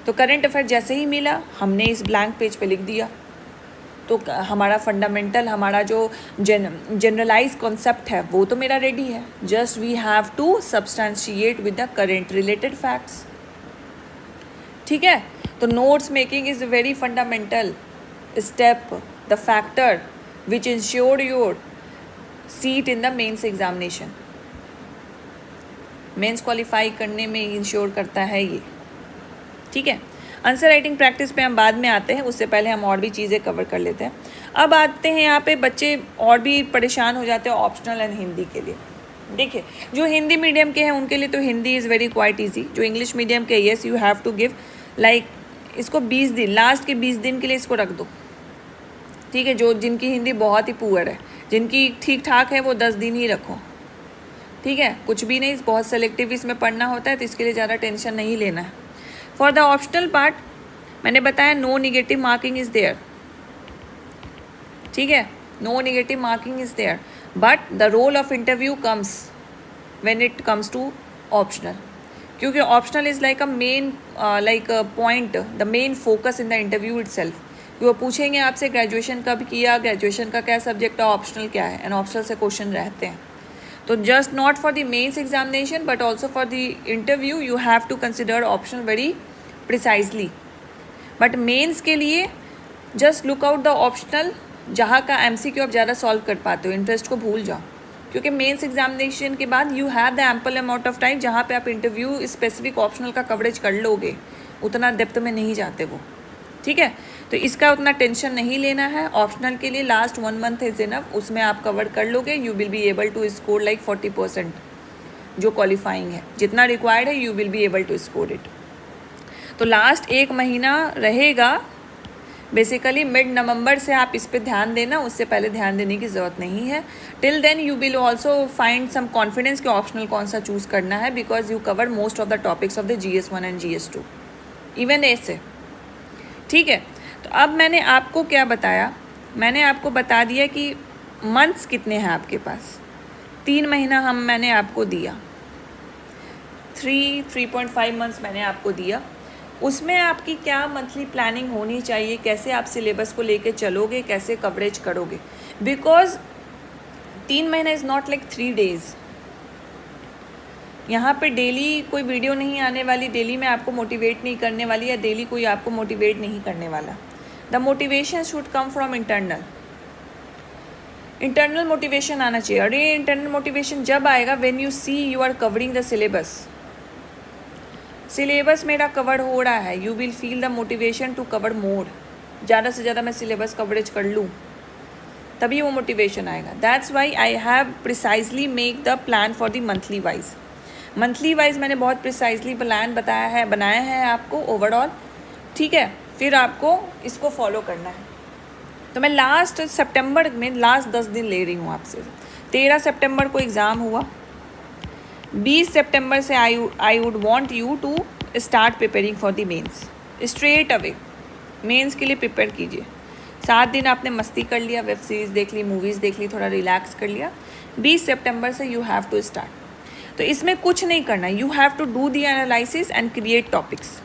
तो current affair जैसे ही मिला हमने इस blank page पे लिख दिया. तो हमारा फंडामेंटल, हमारा जो जनरलाइज कॉन्सेप्ट है वो तो मेरा रेडी है. Just we have to substantiate with the current related facts. ठीक है, तो notes making is a very fundamental step, the factor which ensure your seat in the mains examination. Mains qualify करने में इंश्योर करता है ये. ठीक है, आंसर राइटिंग प्रैक्टिस पे हम बाद में आते हैं, उससे पहले हम और भी चीज़ें कवर कर लेते हैं. अब आते हैं यहाँ पे, बच्चे और भी परेशान हो जाते हैं ऑप्शनल एंड हिंदी के लिए. देखिए, जो हिंदी मीडियम के हैं उनके लिए तो Hindi is very quite easy. जो इंग्लिश मीडियम के, yes you have to give like इसको 20 दिन, लास्ट के 20 दिन के लिए इसको रख दो. ठीक है, जो जिनकी हिंदी बहुत ही पुअर है, जिनकी ठीक ठाक है, वो 10 दिन ही रखो. ठीक है, कुछ भी नहीं, बहुत सेलेक्टिव इसमें पढ़ना होता है, तो इसके लिए ज़्यादा टेंशन नहीं लेना है. फॉर द ऑप्शनल पार्ट मैंने बताया no negative marking is there. ठीक है, no negative marking is there, but the role of interview comes when it comes to optional. क्योंकि optional is like a main point, the main focus in the interview itself. वो पूछेंगे आपसे graduation कब किया, graduation का क्या subject है, optional क्या है, एंड ऑप्शनल से क्वेश्चन रहते हैं. तो just not for the mains examination but also for the interview you have to consider optional very precisely. But mains के लिए just look out the optional, जहाँ का MCQ आप ज़्यादा सॉल्व कर पाते हो. इंटरेस्ट को भूल जाओ, क्योंकि मेंस एग्जामिनेशन के बाद you have the ample amount of time जहाँ पे आप इंटरव्यू स्पेसिफिक ऑप्शनल का कवरेज कर लोगे. उतना डेप्थ में नहीं जाते वो. ठीक है, तो इसका उतना टेंशन नहीं लेना है. ऑप्शनल के लिए लास्ट 1 month इज इनफ, उसमें आप कवर कर लोगे. You will be able to score like 40% जो क्वालिफाइंग है. जितना रिक्वायर्ड है you will be able to score it. तो लास्ट 1 महीना रहेगा बेसिकली, मिड नवंबर से आप इस पे ध्यान देना, उससे पहले ध्यान देने की ज़रूरत नहीं है. Till then you will also find some confidence कि ऑप्शनल कौन सा चूज़ करना है, because you cover most of the topics of the GS1 and GS2. Even ऐसे, ठीक है। तो अब मैंने आपको क्या बताया, मैंने आपको बता दिया कि मंथ्स कितने हैं आपके पास। 3 महीना मैंने आपको दिया, 3.5 मंथ्स मैंने आपको दिया। उसमें आपकी क्या मंथली प्लानिंग होनी चाहिए, कैसे आप सिलेबस को लेके चलोगे, कैसे कवरेज करोगे। बिकॉज 3 महीना इज़ नॉट लाइक 3 डेज़। यहाँ पे डेली कोई वीडियो नहीं आने वाली, डेली मैं आपको मोटिवेट नहीं करने वाली, या डेली कोई आपको मोटिवेट नहीं करने वाला। The motivation should come from internal motivation आना चाहिए। और ये इंटरनल मोटिवेशन जब आएगा when you see you are covering the syllabus मेरा कवर हो रहा है, you will feel the motivation to cover more. ज़्यादा से ज़्यादा मैं सिलेबस कवरेज कर लूँ, तभी वो मोटिवेशन आएगा। That's why I have precisely make the plan for the monthly wise मैंने बहुत प्रिसाइजली प्लान बनाया है आपको ओवरऑल, ठीक है। फिर आपको इसको फॉलो करना है। तो मैं लास्ट सितंबर में लास्ट 10 दिन ले रही हूँ आपसे। 13 सितंबर को एग्ज़ाम हुआ, 20 सितंबर से I would want you to start preparing for the mains. Straight away mains के लिए प्रिपेयर कीजिए। 7 दिन आपने मस्ती कर लिया, वेब सीरीज़ देख ली, मूवीज़ देख ली, थोड़ा रिलैक्स कर लिया। 20 सितंबर से यू हैव टू स्टार्ट। तो इसमें कुछ नहीं करना, you have to do the analysis and create topics.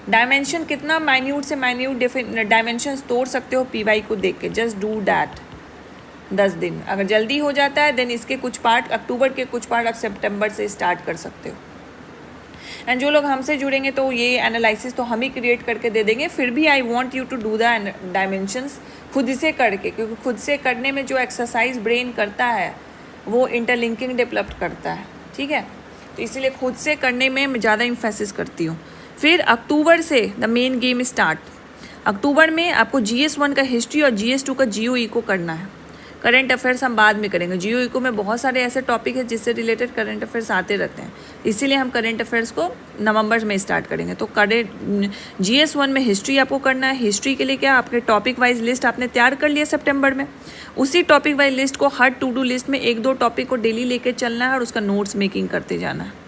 Dimension कितना माइन्यूट से माइन्यूट डायमेंशंस तोड़ सकते हो पीवाई को देख के, जस्ट डू दैट। 10 दिन अगर जल्दी हो जाता है देन इसके कुछ पार्ट, अक्टूबर के कुछ पार्ट आप सितंबर से स्टार्ट कर सकते हो। एंड जो लोग हमसे जुड़ेंगे तो ये एनालिसिस तो हम ही क्रिएट करके दे देंगे। फिर भी I want you to do the dimensions खुद से करके, क्योंकि खुद से करने में जो एक्सरसाइज ब्रेन करता है वो इंटरलिंकिंग डेवलप करता है, ठीक है। तो इसीलिए खुद से करने में मैं ज़्यादा इम्फेसिस करती हूँ। फिर अक्टूबर से द मेन गेम स्टार्ट। अक्टूबर में आपको GS1 का हिस्ट्री और GS2 का जियो इको करना है। करंट अफेयर्स हम बाद में करेंगे। जियो इको में बहुत सारे ऐसे टॉपिक है जिससे रिलेटेड करंट अफेयर्स आते रहते हैं, इसीलिए हम करंट अफेयर्स को नवंबर में स्टार्ट करेंगे। तो GS1 में हिस्ट्री आपको करना है। हिस्ट्री के लिए क्या, आपके टॉपिक वाइज लिस्ट आपने तैयार कर लिया सितंबर में। उसी टॉपिक वाइज लिस्ट को हर टू डू लिस्ट में 1-2 टॉपिक को डेली लेके चलना है और उसका नोट्स मेकिंग करते जाना है।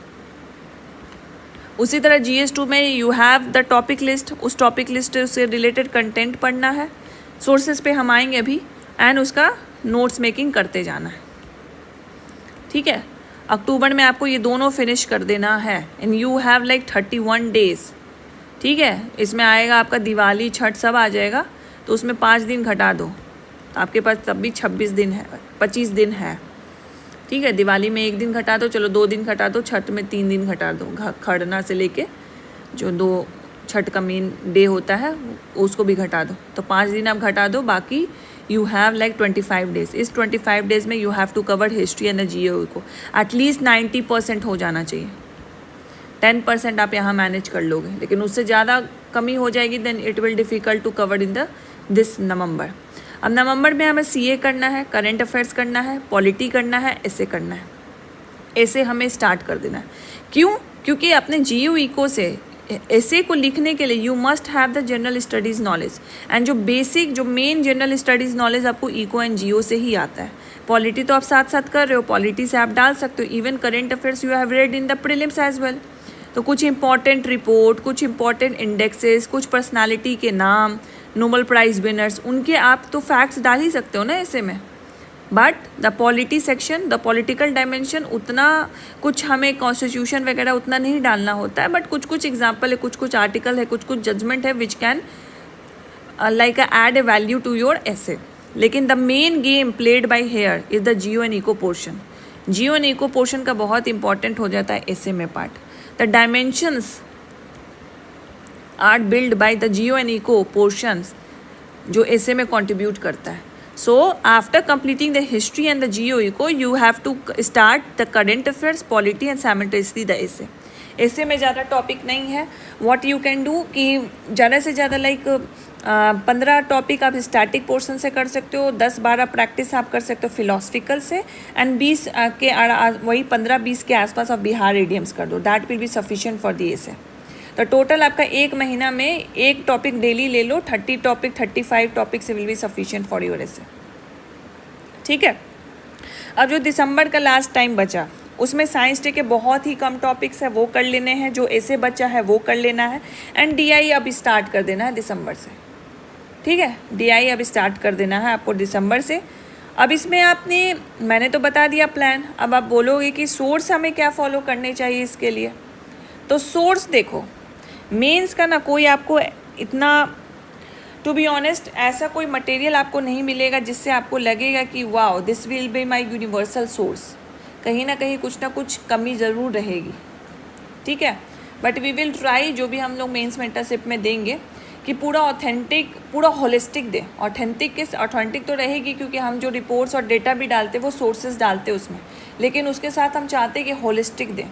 उसी तरह GS2 में you have the topic list, उस टॉपिक लिस्ट से रिलेटेड कंटेंट पढ़ना है। सोर्सेज पे हम आएंगे अभी, एंड उसका नोट्स मेकिंग करते जाना है, ठीक है। अक्टूबर में आपको ये दोनों फिनिश कर देना है and you have like 31 days, ठीक है। इसमें आएगा आपका दिवाली, छठ सब आ जाएगा, तो उसमें 5 दिन घटा दो, तो आपके पास तब भी 26 दिन है, 25 दिन है, ठीक है। दिवाली में 1 दिन घटा दो, चलो 2 दिन घटा दो, छठ में 3 दिन घटा दो, खड़ना से लेके जो 2 छठ का मेन डे होता है उसको भी घटा दो, तो 5 दिन आप घटा दो। बाकी यू हैव लाइक 25 डेज। इस 25 डेज में you have to cover history and geo को एटलीस्ट 90% हो जाना चाहिए। 10% आप यहाँ मैनेज कर लोगे, लेकिन उससे ज़्यादा कमी हो जाएगी then it will difficult to cover in this November. अब नवंबर में हमें CA करना है, करंट अफेयर्स करना है, पॉलिटी करना है, ऐसे करना है। ऐसे हमें स्टार्ट कर देना है। क्यों? क्योंकि अपने जियो इको से ऐसे को लिखने के लिए you must have the general studies knowledge, and जो बेसिक जो मेन जनरल स्टडीज़ नॉलेज आपको इको एंड जियो से ही आता है। पॉलिटी तो आप साथ साथ कर रहे हो, पॉलिटी से आप डाल सकते हो। Even current affairs you have read in the prelims as well. तो कुछ इंपॉर्टेंट रिपोर्ट, कुछ इंपॉर्टेंट इंडेक्सेस, कुछ पर्सनालिटी के नाम, नोबेल प्राइज विनर्स, उनके आप तो फैक्ट्स डाल ही सकते हो ना ऐसे में। But the polity section, the political dimension, उतना कुछ हमें कॉन्स्टिट्यूशन वगैरह उतना नहीं डालना होता है, बट कुछ कुछ एग्जाम्पल है, कुछ कुछ आर्टिकल है, कुछ कुछ जजमेंट है which can like add a value to your essay. लेकिन the main game played by here is the geo and eco portion. Geo and eco portion का बहुत इंपॉर्टेंट हो जाता है एसे में part. The dimensions are build by the geo and eco portions जो essay में contribute करता है। So after completing the history and the geo-eco, you have to start the current affairs, polity and simultaneously the essay. essay में ज़्यादा topic नहीं है। What you can do कि ज़्यादा से ज़्यादा लाइक 15 टॉपिक आप स्टैटिक पोर्शन से कर सकते हो, 10-12 प्रैक्टिस आप कर सकते हो फिलोसफिकल से, एंड 20 के वही 15-20 के आसपास आप बिहार इडियम्स कर दो। That will be sufficient for the essay। तो टोटल आपका 1 महीना में 1 टॉपिक डेली ले लो, 30 टॉपिक 35 टॉपिक से will be sufficient for your एसे, ठीक है। अब जो दिसंबर का लास्ट टाइम बचा उसमें साइंस डे के बहुत ही कम टॉपिक्स है, वो कर लेने हैं, जो ऐसे बच्चा है वो कर लेना है। एंड DI अब स्टार्ट कर देना है दिसंबर से, ठीक है, DI अब स्टार्ट कर देना है आपको दिसंबर से। अब इसमें मैंने तो बता दिया प्लान, अब आप बोलोगे कि सोर्स हमें क्या फॉलो करने चाहिए इसके लिए। तो सोर्स देखो, मेंस का ना कोई आपको इतना, टू बी ऑनेस्ट, ऐसा कोई मटेरियल आपको नहीं मिलेगा जिससे आपको लगेगा कि wow this will be my universal source. कहीं ना कहीं कुछ ना कुछ कमी ज़रूर रहेगी, ठीक है, बट वी विल ट्राई, जो भी हम लोग मेंस मेंटरशिप में देंगे, कि पूरा ऑथेंटिक, पूरा होलिस्टिक दें। ऑथेंटिक तो रहेगी, क्योंकि हम जो रिपोर्ट्स और डेटा भी डालते वो सोर्सेज डालते उसमें, लेकिन उसके साथ हम चाहते हैं कि होलिस्टिक दें।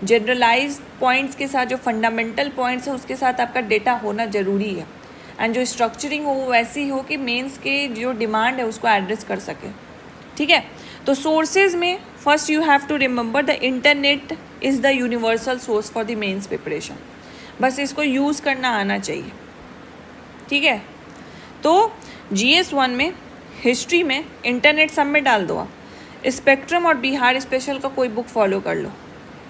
जनरलाइज पॉइंट्स के साथ, जो फंडामेंटल पॉइंट्स है उसके साथ आपका डेटा होना ज़रूरी है। एंड जो स्ट्रक्चरिंग हो वो वैसी हो कि मेंस के जो डिमांड है उसको एड्रेस कर सके, ठीक है। तो सोर्सेज में first you have to remember the internet is the universal source for the mains preparation. बस इसको यूज़ करना आना चाहिए, ठीक है। तो GS 1 में, हिस्ट्री में, इंटरनेट सब में डाल दो आप। स्पेक्ट्रम और बिहार स्पेशल का कोई बुक फॉलो कर लो।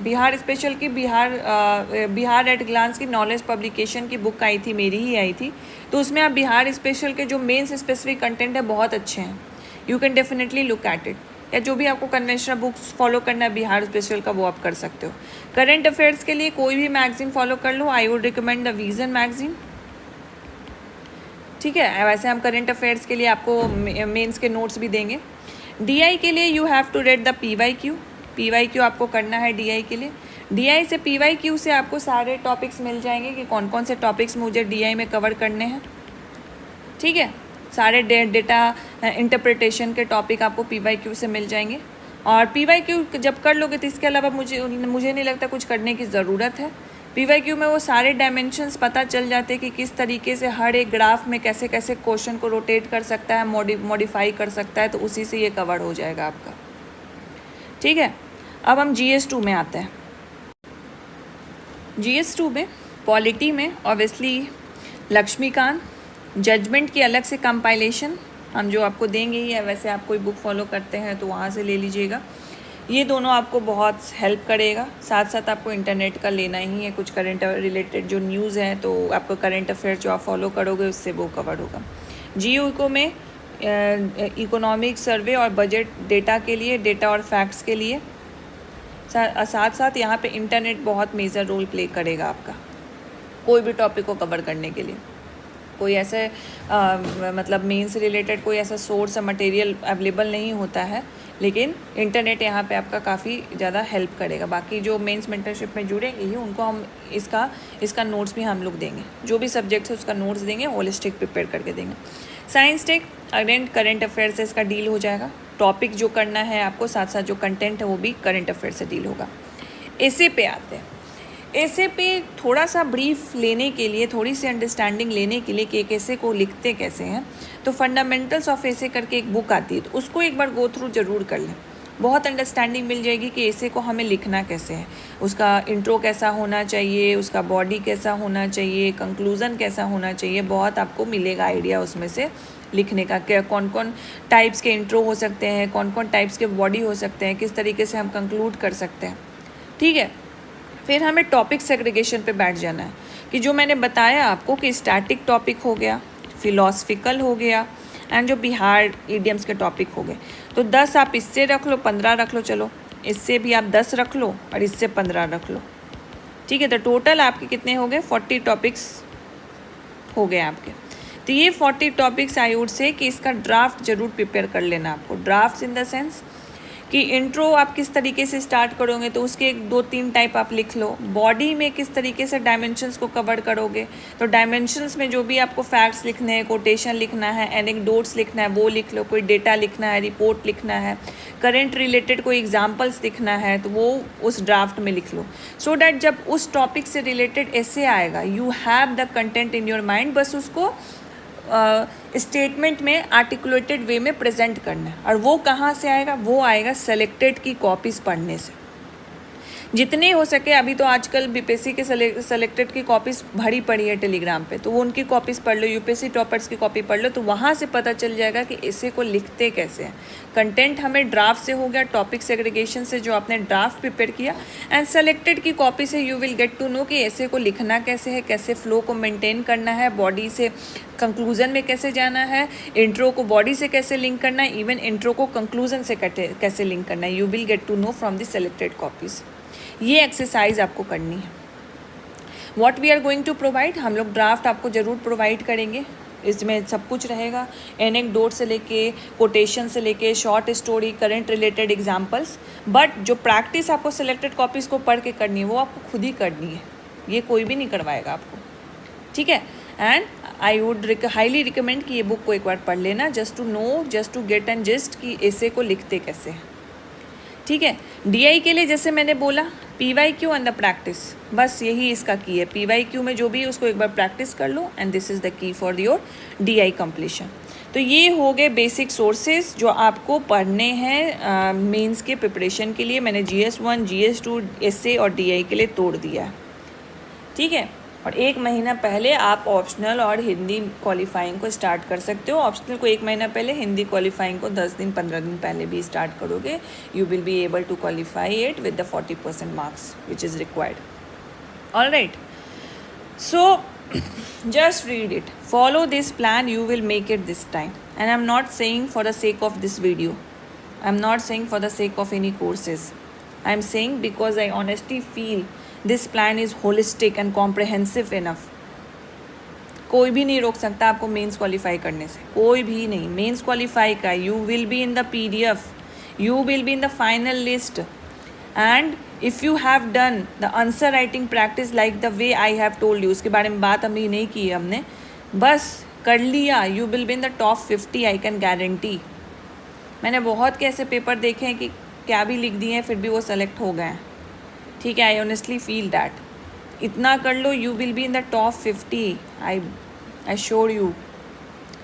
बिहार स्पेशल की बिहार एट ग्लांस की नॉलेज पब्लिकेशन की बुक आई थी, मेरी ही आई थी, तो उसमें आप बिहार स्पेशल के जो मेंस स्पेसिफिक कंटेंट है बहुत अच्छे हैं, you can definitely look at it. या जो भी आपको कन्वेंशनल बुक्स फॉलो करना है बिहार स्पेशल का, वो आप कर सकते हो। करंट अफेयर्स के लिए कोई भी मैगजीन फॉलो कर लो, I would recommend the Vision magazine, ठीक है। वैसे हम करंट अफेयर्स के लिए आपको मेंस के नोट्स भी देंगे। DI के लिए you have to read the PYQ आपको करना है DI के लिए। DI से PYQ से आपको सारे टॉपिक्स मिल जाएंगे कि कौन कौन से टॉपिक्स मुझे DI में कवर करने हैं, ठीक है। सारे डेटा इंटरप्रिटेशन के टॉपिक आपको PYQ से मिल जाएंगे। और PYQ जब कर लोगे तो इसके अलावा मुझे नहीं लगता कुछ करने की ज़रूरत है। PYQ में वो सारे डायमेंशंस पता चल जाते हैं कि किस तरीके से हर एक ग्राफ में कैसे कैसे क्वेश्चन को रोटेट कर सकता है, मॉडिफाई कर सकता है, तो उसी से ये कवर हो जाएगा आपका, ठीक है। अब हम GS 2 में आते हैं। GS 2 में पॉलिटी में ऑब्वियसली लक्ष्मीकांत, जजमेंट की अलग से कंपाइलेशन हम जो आपको देंगे ही है, वैसे आप कोई बुक फॉलो करते हैं तो वहाँ से ले लीजिएगा। ये दोनों आपको बहुत हेल्प करेगा। साथ साथ आपको इंटरनेट का लेना ही है, कुछ करंट रिलेटेड जो न्यूज़ है तो आपको करंट अफेयर जो आप फॉलो करोगे उससे वो कवर होगा। GU को में इकोनॉमिक सर्वे और बजट डेटा के लिए, डेटा और फैक्ट्स के लिए, साथ साथ यहाँ पे इंटरनेट बहुत मेजर रोल प्ले करेगा आपका कोई भी टॉपिक को कवर करने के लिए। कोई ऐसे मतलब मेन से रिलेटेड कोई ऐसा सोर्स या मटेरियल अवेलेबल नहीं होता है, लेकिन इंटरनेट यहाँ पे आपका काफ़ी ज़्यादा हेल्प करेगा। बाकी जो मेंस मेंटरशिप में जुड़ेंगे ही उनको हम इसका नोट्स भी हम लोग देंगे, जो भी सब्जेक्ट है उसका नोट्स देंगे, होलिस्टिक प्रिपेयर करके देंगे। Science tech again current affair से इसका डील हो जाएगा। टॉपिक जो करना है आपको, साथ साथ जो कंटेंट है वो भी करंट अफेयर से डील होगा। ऐसे पे आते हैं। ऐसे पे थोड़ा सा ब्रीफ लेने के लिए, थोड़ी सी अंडरस्टैंडिंग लेने के लिए कि एक ऐसे को लिखते कैसे हैं, तो फंडामेंटल्स ऑफ ऐसे करके एक बुक आती है, तो उसको एक बार गो थ्रू ज़रूर कर लें। बहुत अंडरस्टैंडिंग मिल जाएगी कि ऐसे को हमें लिखना कैसे है, उसका इंट्रो कैसा होना चाहिए, उसका बॉडी कैसा होना चाहिए, कंक्लूज़न कैसा होना चाहिए, बहुत आपको मिलेगा आइडिया उसमें से लिखने का, क्या कौन कौन टाइप्स के इंट्रो हो सकते हैं, कौन कौन टाइप्स के बॉडी हो सकते हैं, किस तरीके से हम कंक्लूड कर सकते हैं, ठीक है। फिर हमें टॉपिक सेग्रीगेशन पे बैठ जाना है कि जो मैंने बताया आपको कि स्टैटिक टॉपिक हो गया, फिलोसफिकल हो गया, एंड जो बिहार ईडियम्स के टॉपिक हो गए, तो 10 आप इससे रख लो, 15 रख लो, चलो इससे भी आप 10 रख लो और इससे 15 रख लो, ठीक है। तो टोटल आपके कितने हो गए, 40 टॉपिक्स हो गए आपके। तो ये 40 टॉपिक्स आई वुड से कि इसका ड्राफ्ट जरूर प्रिपेयर कर लेना आपको। ड्राफ्ट इन द सेंस कि इंट्रो आप किस तरीके से स्टार्ट करोगे तो उसके 2-3 टाइप आप लिख लो। बॉडी में किस तरीके से डायमेंशंस को कवर करोगे, तो डायमेंशंस में जो भी आपको फैक्ट्स लिखने हैं, कोटेशन लिखना है, एनेक्डोट्स लिखना है, वो लिख लो। कोई डेटा लिखना है, रिपोर्ट लिखना है, करंट रिलेटेड कोई एग्जाम्पल्स लिखना है, तो वो उस ड्राफ्ट में लिख लो, सो डैट जब उस टॉपिक से रिलेटेड ऐसे आएगा you have the content in your mind, बस उसको स्टेटमेंट में आर्टिकुलेटेड वे में प्रेजेंट करना है। और वो कहाँ से आएगा, वो आएगा सेलेक्टेड की कॉपीज़ पढ़ने से। जितने हो सके। अभी तो आजकल बीपीएससी के सेलेक्टेड की कॉपीज़ भरी पड़ी है टेलीग्राम पे, तो वो उनकी कॉपीज़ पढ़ लो, यूपीएससी टॉपर्स की कॉपी पढ़ लो, तो वहाँ से पता चल जाएगा कि ऐसे को लिखते कैसे हैं। कंटेंट हमें ड्राफ्ट से हो गया, टॉपिक सेग्रीगेशन से जो आपने ड्राफ्ट प्रिपेयर किया, एंड सेलेक्टेड की कॉपी से you will get to know कि ऐसे को लिखना कैसे है, कैसे फ्लो को मेंटेन करना है, बॉडी से कंक्लूजन में कैसे जाना है, इंट्रो को बॉडी से कैसे लिंक करना है, इवन इंट्रो को कंक्लूजन से कैसे लिंक करना है। You will get to know from the selected copies. ये एक्सरसाइज आपको करनी है। What we are going to provide, हम लोग ड्राफ्ट आपको ज़रूर प्रोवाइड करेंगे। इसमें सब कुछ रहेगा, एनेक्डोट से लेके कोटेशन से लेके short story, current related examples. But जो प्रैक्टिस आपको सिलेक्टेड कॉपीज़ को पढ़ के करनी है वो आपको खुद ही करनी है, ये कोई भी नहीं करवाएगा आपको, ठीक है। And I would highly recommend कि ये बुक को एक बार पढ़ लेना, just to know, just to get and gist कि ऐसे को लिखते कैसे हैं, ठीक है। डीआई के लिए जैसे मैंने बोला, PYQ एंड द प्रैक्टिस, बस यही इसका की है। PYQ में जो भी है उसको एक बार प्रैक्टिस कर लो, and this is the key for your DI completion. तो ये हो गए बेसिक सोर्सेज जो आपको पढ़ने हैं मेंस के प्रिपरेशन के लिए। मैंने GS1, GS2, SA और DI के लिए तोड़ दिया है, ठीक है। और 1 महीना पहले आप ऑप्शनल और हिंदी क्वालिफाइंग को स्टार्ट कर सकते हो। ऑप्शनल को 1 महीना पहले, हिंदी क्वालिफाइंग को 10 दिन 15 दिन पहले भी स्टार्ट करोगे, you will be able to qualify it with the 40% marks which is required. All right, so just read it, follow this plan, you will make it this time. And I'm not saying for the sake of this video, I'm not saying for the sake of any courses, I'm saying because I honestly feel this plan is holistic and comprehensive enough. कोई भी नहीं रोक सकता आपको mains qualify करने से, कोई भी नहीं। मेंस क्वालिफाई का you will be in the PDF, you will be in the final list, and if you have done the answer writing practice like the way I have told you, उसके बारे में बात अभी नहीं की है हमने, बस कर लिया, you will be in the top 50, I can guarantee। मैंने बहुत के ऐसे पेपर देखे हैं कि क्या भी लिख दिए हैं फिर भी वो सेलेक्ट हो गए हैं, ठीक है। आई ऑनेस्टली फील दैट, इतना कर लो, you will be in the top 50, I assure you,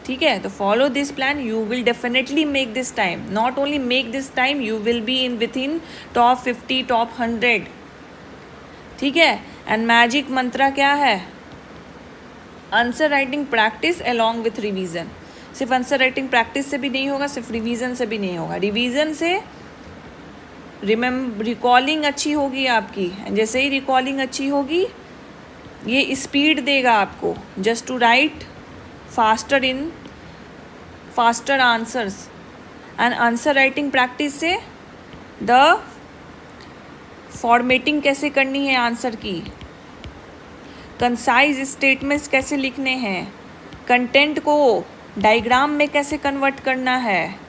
ठीक है। तो follow this plan, you will definitely make this time, not only make this time, you will be in within top 50, top 100, ठीक है। And magic mantra क्या है, answer writing practice along with revision. सिर्फ answer writing practice से भी नहीं होगा, सिर्फ रिवीजन से भी नहीं होगा। रिवीजन से रिकॉलिंग अच्छी होगी आपकी, जैसे ही रिकॉलिंग अच्छी होगी ये स्पीड देगा आपको, just to write faster answers. And answer writing practice से द फॉर्मेटिंग कैसे करनी है आंसर की, कंसाइज स्टेटमेंट्स कैसे लिखने हैं, कंटेंट को डायग्राम में कैसे कन्वर्ट करना है,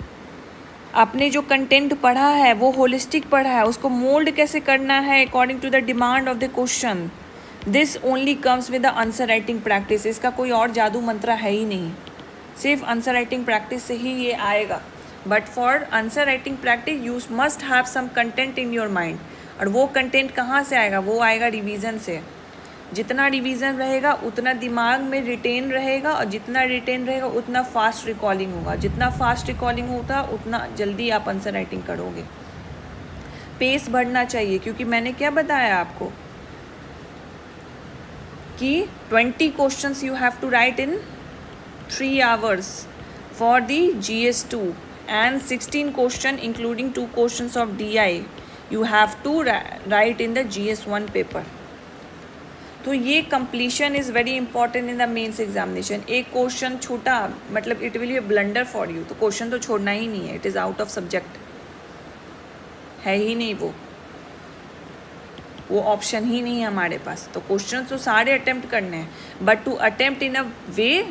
आपने जो कंटेंट पढ़ा है वो होलिस्टिक पढ़ा है, उसको मोल्ड कैसे करना है according to the demand of the question. This only comes with the answer writing practice. इसका कोई और जादू मंत्र है ही नहीं, सिर्फ आंसर राइटिंग प्रैक्टिस से ही ये आएगा। But for answer writing practice you must have some content in your mind, और वो कंटेंट कहाँ से आएगा, वो आएगा रिवीजन से। जितना रिवीजन रहेगा उतना दिमाग में रिटेन रहेगा, और जितना रिटेन रहेगा उतना फास्ट रिकॉलिंग होगा। जितना फास्ट रिकॉलिंग होता उतना जल्दी आप आंसर राइटिंग करोगे। पेस बढ़ना चाहिए, क्योंकि मैंने क्या बताया आपको कि 20 questions you have to write in 3 hours for the GS2 and 16 question including 2 questions of DI you have to write in the GS1 paper. तो ये completion is very important in the mains examination. एक क्वेश्चन छोटा मतलब it will be a blunder for you, तो क्वेश्चन तो छोड़ना ही नहीं है, it is out of subject, है ही नहीं वो ऑप्शन ही नहीं है हमारे पास। तो क्वेश्चन तो सारे अटेम्प्ट करने हैं, but to attempt in a way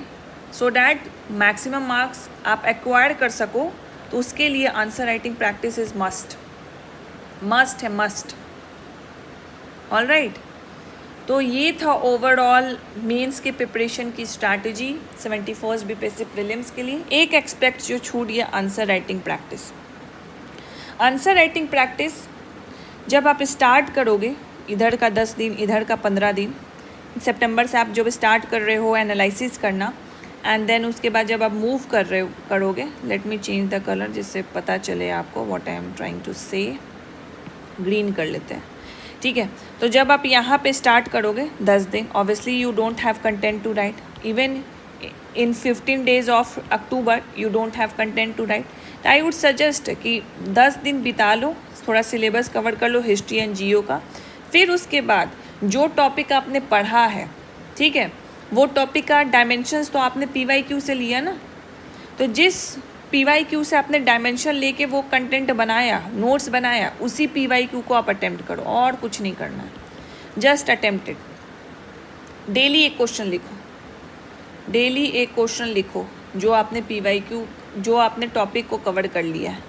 so that maximum marks आप एक्वायर कर सको, तो उसके लिए answer writing practice is must है, मस्ट। ऑल राइट, तो ये था ओवरऑल मेंस के प्रिपरेशन की स्ट्रैटेजी 71st बीपीएससी प्रीलिम्स के लिए। एक एक्सपेक्ट जो छूट गया, answer writing practice. Answer writing practice जब आप स्टार्ट करोगे, इधर का 10 दिन इधर का 15 दिन, सितंबर से आप जब स्टार्ट कर रहे हो एनालिसिस करना, एंड देन उसके बाद जब आप मूव करोगे, let me change the colour जिससे पता चले आपको what I am trying to say, green कर लेते हैं, ठीक है। तो जब आप यहाँ पे स्टार्ट करोगे 10 दिन, obviously you don't have content to write, even in 15 days of October you don't have content to write. तो आई वुड सजेस्ट कि 10 दिन बिता लो, थोड़ा सिलेबस कवर कर लो हिस्ट्री एंड जियो का। फिर उसके बाद जो टॉपिक आपने पढ़ा है, ठीक है, वो टॉपिक का डायमेंशंस तो आपने PYQ से लिया ना, तो जिस PYQ से आपने डायमेंशन लेके वो कंटेंट बनाया, नोट्स बनाया, उसी PYQ को आप अटेम्प्ट करो, और कुछ नहीं करना है, जस्ट अटेम्प्ट इट। डेली एक क्वेश्चन लिखो, डेली एक क्वेश्चन लिखो जो आपने PYQ, जो आपने टॉपिक को कवर कर लिया है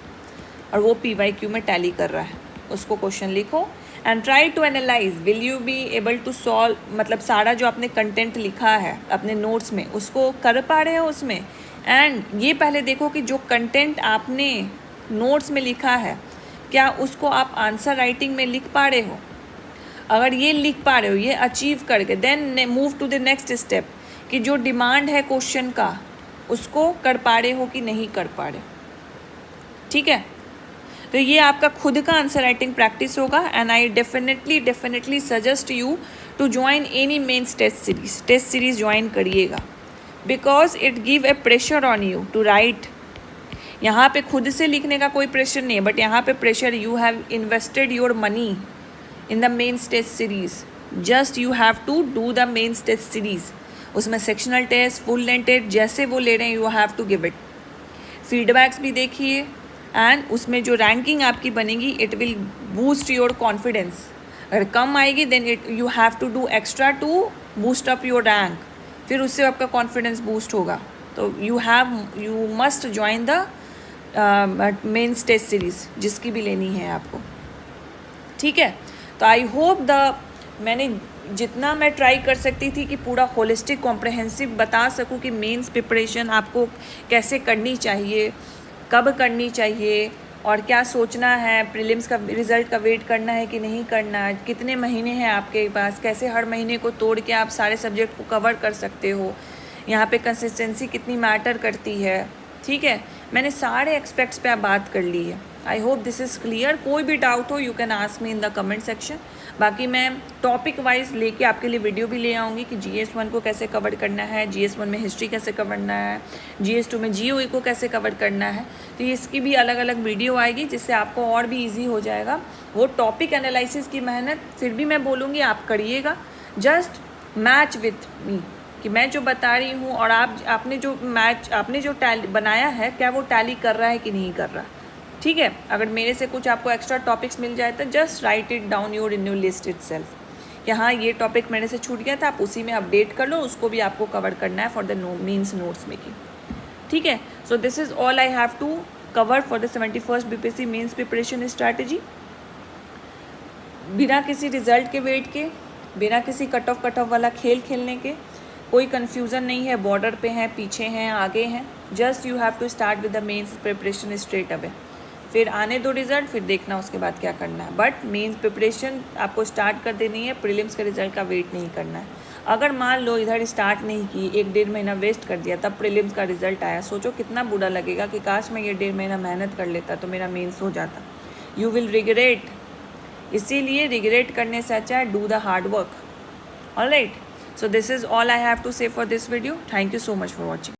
और वो PYQ में टैली कर रहा है, उसको क्वेश्चन लिखो and try to analyse will you be able to solve, मतलब सारा जो आपने कंटेंट लिखा है अपने नोट्स में उसको कर पा रहे हो उसमें। एंड ये पहले देखो कि जो कंटेंट आपने नोट्स में लिखा है क्या उसको आप आंसर राइटिंग में लिख पा रहे हो। अगर ये लिख पा रहे हो, ये अचीव करके, then move to the next step कि जो डिमांड है क्वेश्चन का उसको कर पा रहे हो कि नहीं कर पा रहे, ठीक है। तो ये आपका खुद का आंसर राइटिंग प्रैक्टिस होगा and I definitely suggest you to join any mains test series join करिएगा, because it give a pressure on you to write. यहाँ पे खुद से लिखने का कोई प्रेशर नहीं है, बट यहाँ पे pressure, you have invested your money in the mains test series, just you have to do the mains test series. उसमें sectional test, full length test जैसे वो ले रहे हैं, you have to give it. Feedbacks भी देखिए and उसमें जो रैंकिंग आपकी बनेगी it will boost your confidence. अगर कम आएगी then it you have to do extra to boost up your rank, फिर उससे आपका कॉन्फिडेंस बूस्ट होगा। तो you must join the mains test series जिसकी भी लेनी है आपको, ठीक है। तो आई होप मैंने जितना मैं ट्राई कर सकती थी कि पूरा होलिस्टिक कॉम्प्रहेंसिव बता सकूं कि मेंस प्रिपरेशन आपको कैसे करनी चाहिए, कब करनी चाहिए और क्या सोचना है, प्रीलिम्स का रिज़ल्ट का वेट करना है कि नहीं करना है, कितने महीने हैं आपके पास, कैसे हर महीने को तोड़ के आप सारे सब्जेक्ट को कवर कर सकते हो, यहाँ पे कंसिस्टेंसी कितनी मैटर करती है, ठीक है। मैंने सारे एक्सपेक्ट्स पे आप बात कर ली है। I hope this is clear. कोई भी डाउट हो you can ask me in the comment section. बाकी मैं टॉपिक वाइज लेके आपके लिए वीडियो भी ले आऊँगी कि GS1 को कैसे कवर करना है, GS1 में हिस्ट्री कैसे कवरना है, GS2 में GOE को कैसे कवर करना है। तो इसकी भी अलग अलग वीडियो आएगी जिससे आपको और भी ईजी हो जाएगा। वो टॉपिक एनालिसिस की मेहनत फिर भी मैं बोलूँगी आप करिएगा, जस्ट मैच विथ मी कि मैं जो बता रही हूँ और आपने जो टैली बनाया है क्या वो टैली कर रहा है कि नहीं कर रहा, ठीक है। अगर मेरे से कुछ आपको एक्स्ट्रा टॉपिक्स मिल जाए तो just right it down your in your list itself कि हाँ ये टॉपिक मेरे से छूट गया था, आप उसी में अपडेट कर लो, उसको भी आपको कवर करना है for the mains notes making, ठीक है। So this is all I have to cover for the 71st BPSC mains preparation strategy. बिना किसी रिजल्ट के वेट के, बिना किसी कट ऑफ वाला खेल खेलने के, कोई कन्फ्यूज़न नहीं है, बॉर्डर पे हैं, पीछे हैं, आगे हैं, just you have to start with the mains preparation straight away. फिर आने दो रिजल्ट, फिर देखना उसके बाद क्या करना है, बट मेंस प्रिपरेशन आपको स्टार्ट कर देनी है, प्रीलिम्स के रिजल्ट का वेट नहीं करना है। अगर मान लो इधर स्टार्ट नहीं की, 1-1.5 महीना वेस्ट कर दिया, तब प्रीलिम्स का रिजल्ट आया, सोचो कितना बुरा लगेगा कि काश मैं ये 1.5 महीना मेहनत कर लेता तो मेरा मेंस हो जाता। यू विल रिग्रेट, इसीलिए रिग्रेट करने से अच्छा है do the hard work. Alright, so this is all I have to say for this video. Thank you so much for watching.